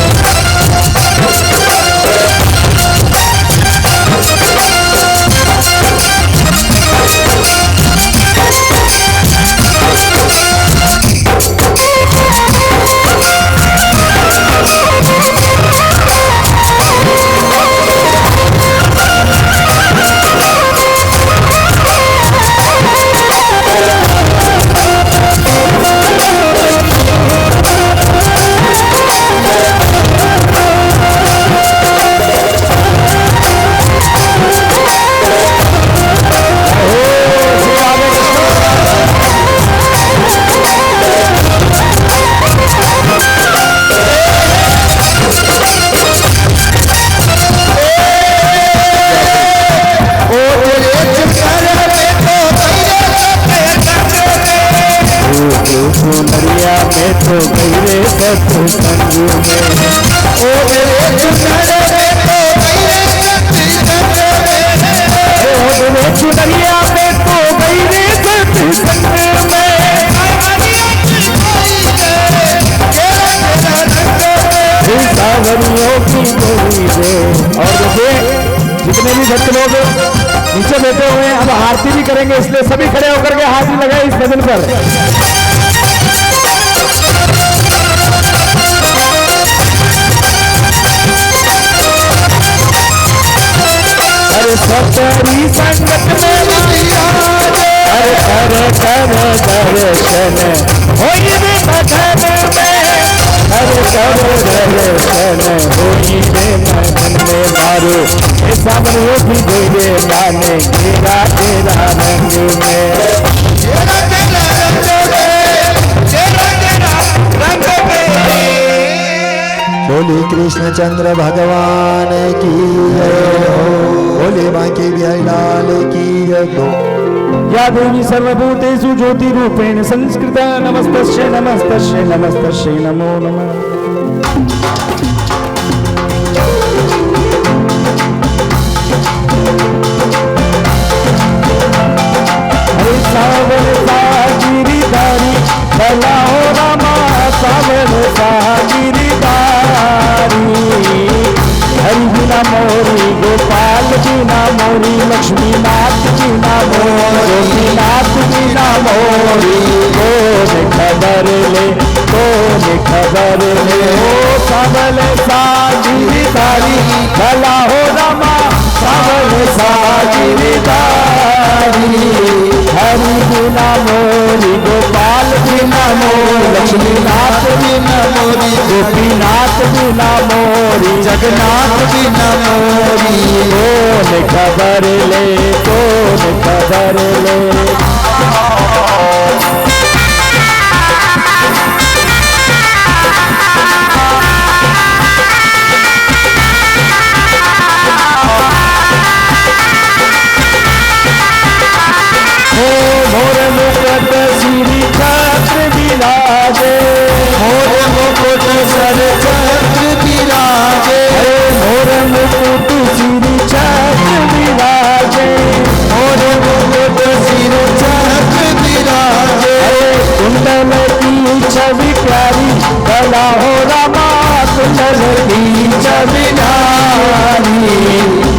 सत्संग में। ओ मेरे चुनर में तो गई रे सत्संग में, ओ मेरे चुनरिया में तो गई रे सत्संग में। सावरियों की गोरी दे। और देखिए जितने भी भक्त लोग नीचे बैठे हुए हैं, अब आरती भी करेंगे, इसलिए सभी खड़े होकर के हाथ लगाए इस भजन पर। अरे सतरी संगत में अरे कर दर्शन होई रे भजन में, अरे कर दर्शन होई रे भजन में। मारो ये सावरियों की गोरे गाने घेरा तेरा रंग में, घेरा तेरा रंग में। बोले कृष्णचंद्र भगवान की जय हो, बोले बांके बिहारी लाल की जय हो। या देवी सर्वभूतेषु ज्योतिरूपेण संस्कृता नमस्तस्यै नमस्तस्यै नमस्तस्यै नमो नमः। हरे सावन गिरिधारी भला हो रामा, सावन गिरिधारी। हरि बिना मोरी गोपाल बिना मोरी, लक्ष्मी नाथ बिना मोरी, गोपीनाथ बिना मोरी। कौन खबर ले, कौन खबर ले। ओ सावल गिरिधारी भला हो रामा, सावल गिरिधारी। हरि बिना मोरी गोपाल बिना मोरी, लक्ष्मी नाथ बिना मोरी, गोपीनाथ बिना मोरी, जगन्नाथ बिना मोरी। कौन खबर ले, कौन खबर ले। मोर मुकुट श्री छत्र विराजे, मोर मुकुट सर छत्र विराजे। मोर मुकुट श्री छत्र विराजे, मोर मुकुट श्री छत्र विराजे। कुंडल की छवि प्यारी भला हो रामा, कुंडल की छवि नारी।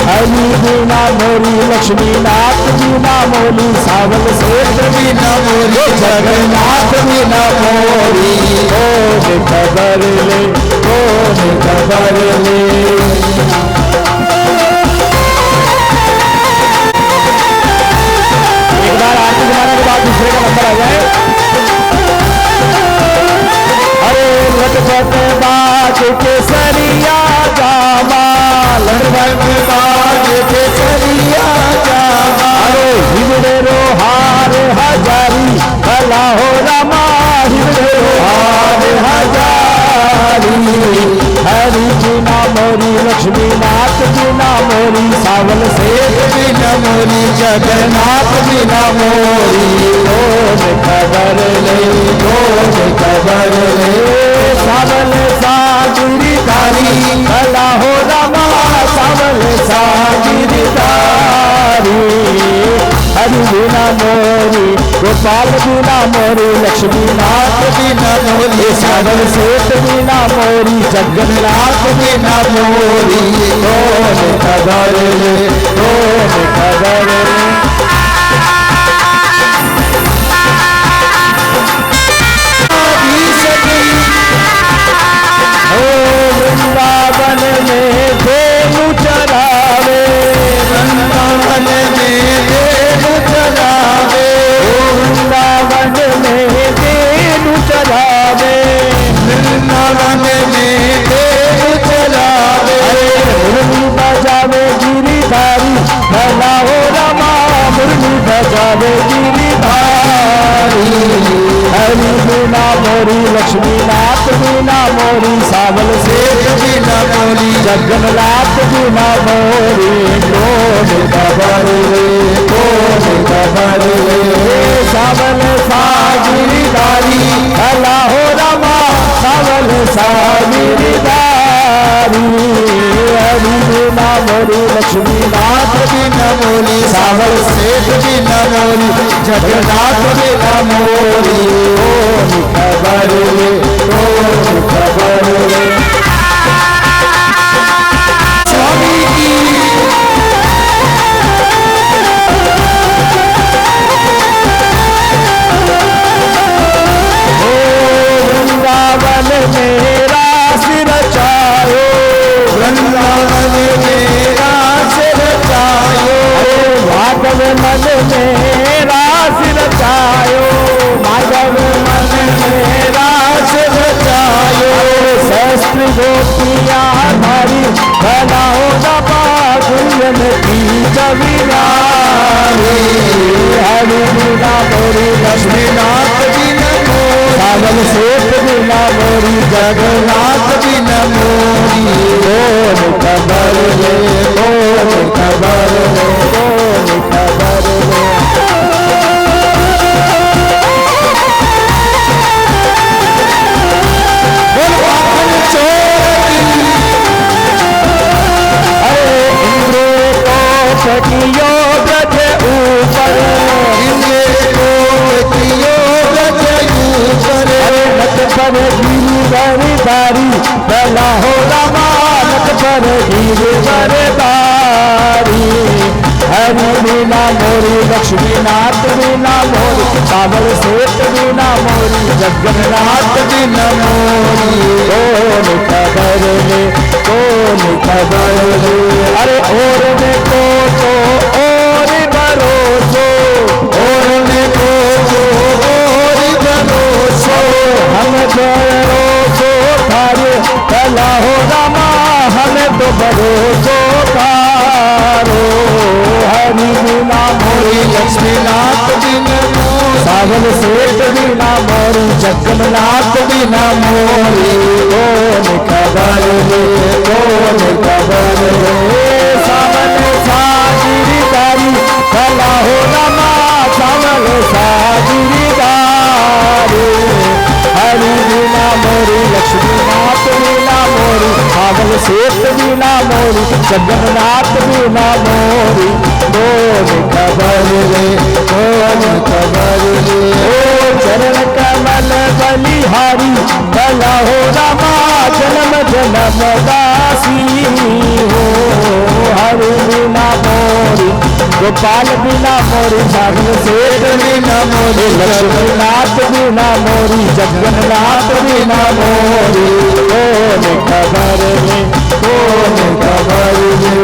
हरि बिना मोरी, लक्ष्मी नाथ बिना मोरी, सावल सेठ बिना मोरी, जगन्नाथ बिना मोरी। कौन खबर ले, कौन खबर ले। एक बार आरती जमाने के बाद दूसरे का नंबर आ जाए। अरे लटपट बाज के सरिया जावा, लटपट बाज के सरिया जावा। अरे हिवड़े रो हार हजारी भला हो रामा, हिवड़े रो हार हजारी। हरि बिना मोरी, लक्ष्मी नाथ बिना मोरी, सावल सेठ बिना मोरी, जगन्नाथ बिना मोरी। कौन खबर ले, कौन खबर ले। सावल गिरिधारी भला हो रामा, सावल गिरिधारी। हरि बिना मोरी गोपाल बिना मोरी, लक्ष्मी नाथ बिना मोरी, सावल सेठ बिना मोरी, जगन्नाथ बिना मोरी। कौन खबर ले, कौन खबर ले। वृंदावन में धेनु चरावे, वृंदावन में धेनु चरावे। वृंदावन में धेनु चरावे, वृंदावन में धेनु चरावे। मुरली बजावे गिरिधारी भला हो रामा, मुरली बजावे गिरिधारी। हरि बिना मोरी, लक्ष्मी नाथ बिना मोरी, सावल सेठ बिना मोरी, जगन्नाथ बिना मोरी। कौन खबर ले, कौन खबर ले। सावल गिरिधारी भला हो रामा, सावल गिरधारी हरि बिना मोरी लक्ष्मी नाथ बिना मोरी सावर सेठ बिना मोरी जगन्नाथ बिना मोरी कौन खबर ले कौन खबर ले स्वामी की वृंदावन मेरा सिर चायो वृंदावन मेरा सिर चायो माधव मन मेरा सिर चायो माधव मन मेरा सिर चायो शास्त्र गोपिया हमारी बनाओ दबा गुंजन की कविरानी हरि बिना मोरी लक्ष्मीनाथ बिना सावन सेठ बिना मोरी जगन्नाथ बिना मोरी कौन खबर ले कौन खबर ले कौन खबर ले अरे इंद्र को सखियो गज ऊपर इंद्र को सखियो गज ऊपर अरे नट पर गिरधारी बला हो रामा नट पर गिरधारी हरि बिना मोरी लक्ष्मीनाथ बिना मोरी सावर सेठ बिना मोरी जगन्नाथ बिना मोरी कौन खबर ले कौन खबर ले अरे और में को तो और भरोसो और में को तो और भरोसो हम भरोसो थारे भला हो रामा हमें तो भरोसो थारो हरि बिना मोरी लक्ष्मीनाथ बिना मोरी सावन सेठ बिना मोरी जगन्नाथ बिना मोरी कौन खबर ले कौन खबर ले सावन सागिरधारी भला हो रामा सावन सागिरधारी हरि बिना मोरी लक्ष्मीनाथ बिना मोरी सावन सेठ बिना मोरी जगन्नाथ बिना मोरी कौन खबर ले कौन खबर ले ओ चरण कमल बलिहारी भला हो रामा जन्म जन्म दासी हो हरि बिना मोरी गोपाल बिना मोरी सावन सेठ बिना मोरी लक्ष्मीनाथ बिना मोरी जगन्नाथ बिना मोरी कौन खबर ले कौन खबर ले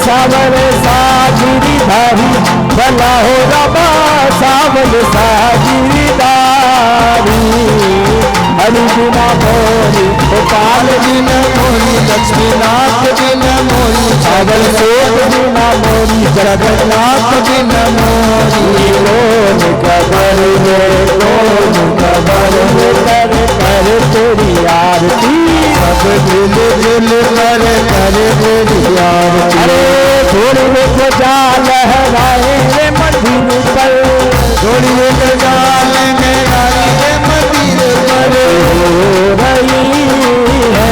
सावर सागिरधारी भला हो रामा सावन सागिरधारी हरि बिना मोरी गोपाल बिना मोरी लक्ष्मीनाथ बिना मोरी सावन सेठ बिना मोरी जगन्नाथ बिना मोरी कौन खबर ले कौन खबर ले कर कर तेरी आरती सब दिल दिल कर कर तेरी आरती अरे थोड़ी ध्वजा लहराए रे मंदिर पर थोड़ी ध्वजा लहराए रे मंदिर पर हो रही है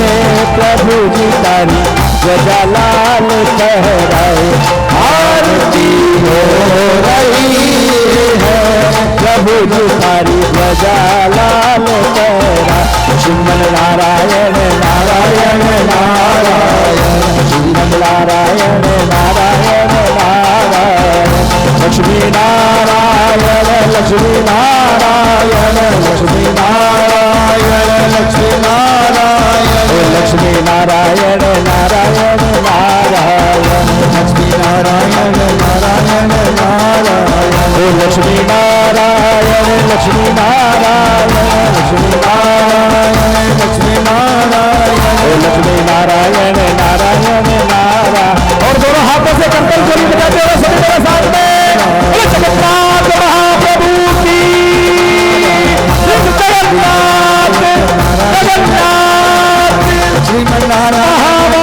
प्रभु जी तारी ध्वजा लाल लहराए आरती हो रही है प्रभु जी तारी ध्वजा लाल लहरा श्रीमन नारायण नारायण नारायण श्रीमन नारायण नारायण नारायण लक्ष्मी नारायण लक्ष्मी नारायण लक्ष्मी नारायण लक्ष्मी नारायण लक्ष्मी नारायण नारायण नारायण लक्ष्मी नारायण नारायण नारायण लक्ष्मी नारायण लक्ष्मी नारायण लक्ष्मी नारायण लक्ष्मी नारायण लक्ष्मी नारायण नारायण नारायण और दोनों हाथों से कंकड़ चोरी बजाते हुए सभी मेरे साथ में जगन्नाथ महाप्रभु की जगन्नाथ जगन्नाथ श्रीमन्नारायण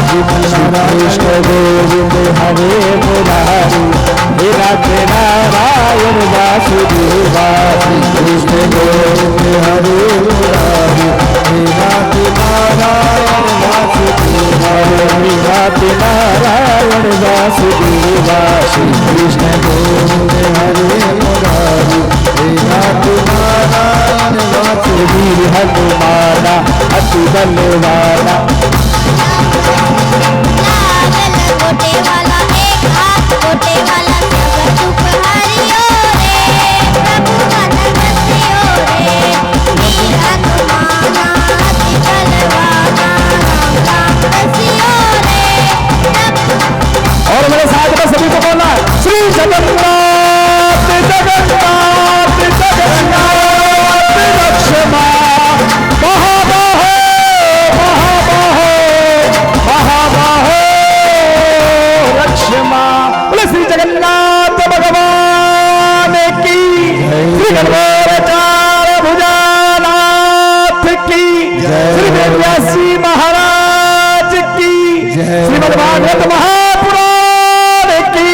कृष्ण गोविंद हरे मुरारी हे नारायण वासुदेवा नारायण वासुदेवा श्रीनाथ नारायण वासुदेवा श्री कृष्ण गोविंद हरे मुरारी श्रीनाथ नारायण वासुदेव हनुमाना अति बलवाना गोटे वाला एक हाथ गोटे वाला सब सुख हरियो रे प्रभु मन बसियो रे वीर हनुमाना अति बलवाना राम बसियो रे और मेरे साथ में सभी को बोलना श्री जगन्नाथ जगन्नाथ जगन्नाथ लक्ष्मा महाबाहो महाबाहो महाबाहो लक्ष्मा बोले श्री जगन्नाथ भगवान की श्री गणगौराचार्य भुजानाथ की श्री वेदव्यासी महाराज की श्रीमद् भागवत महापुराण की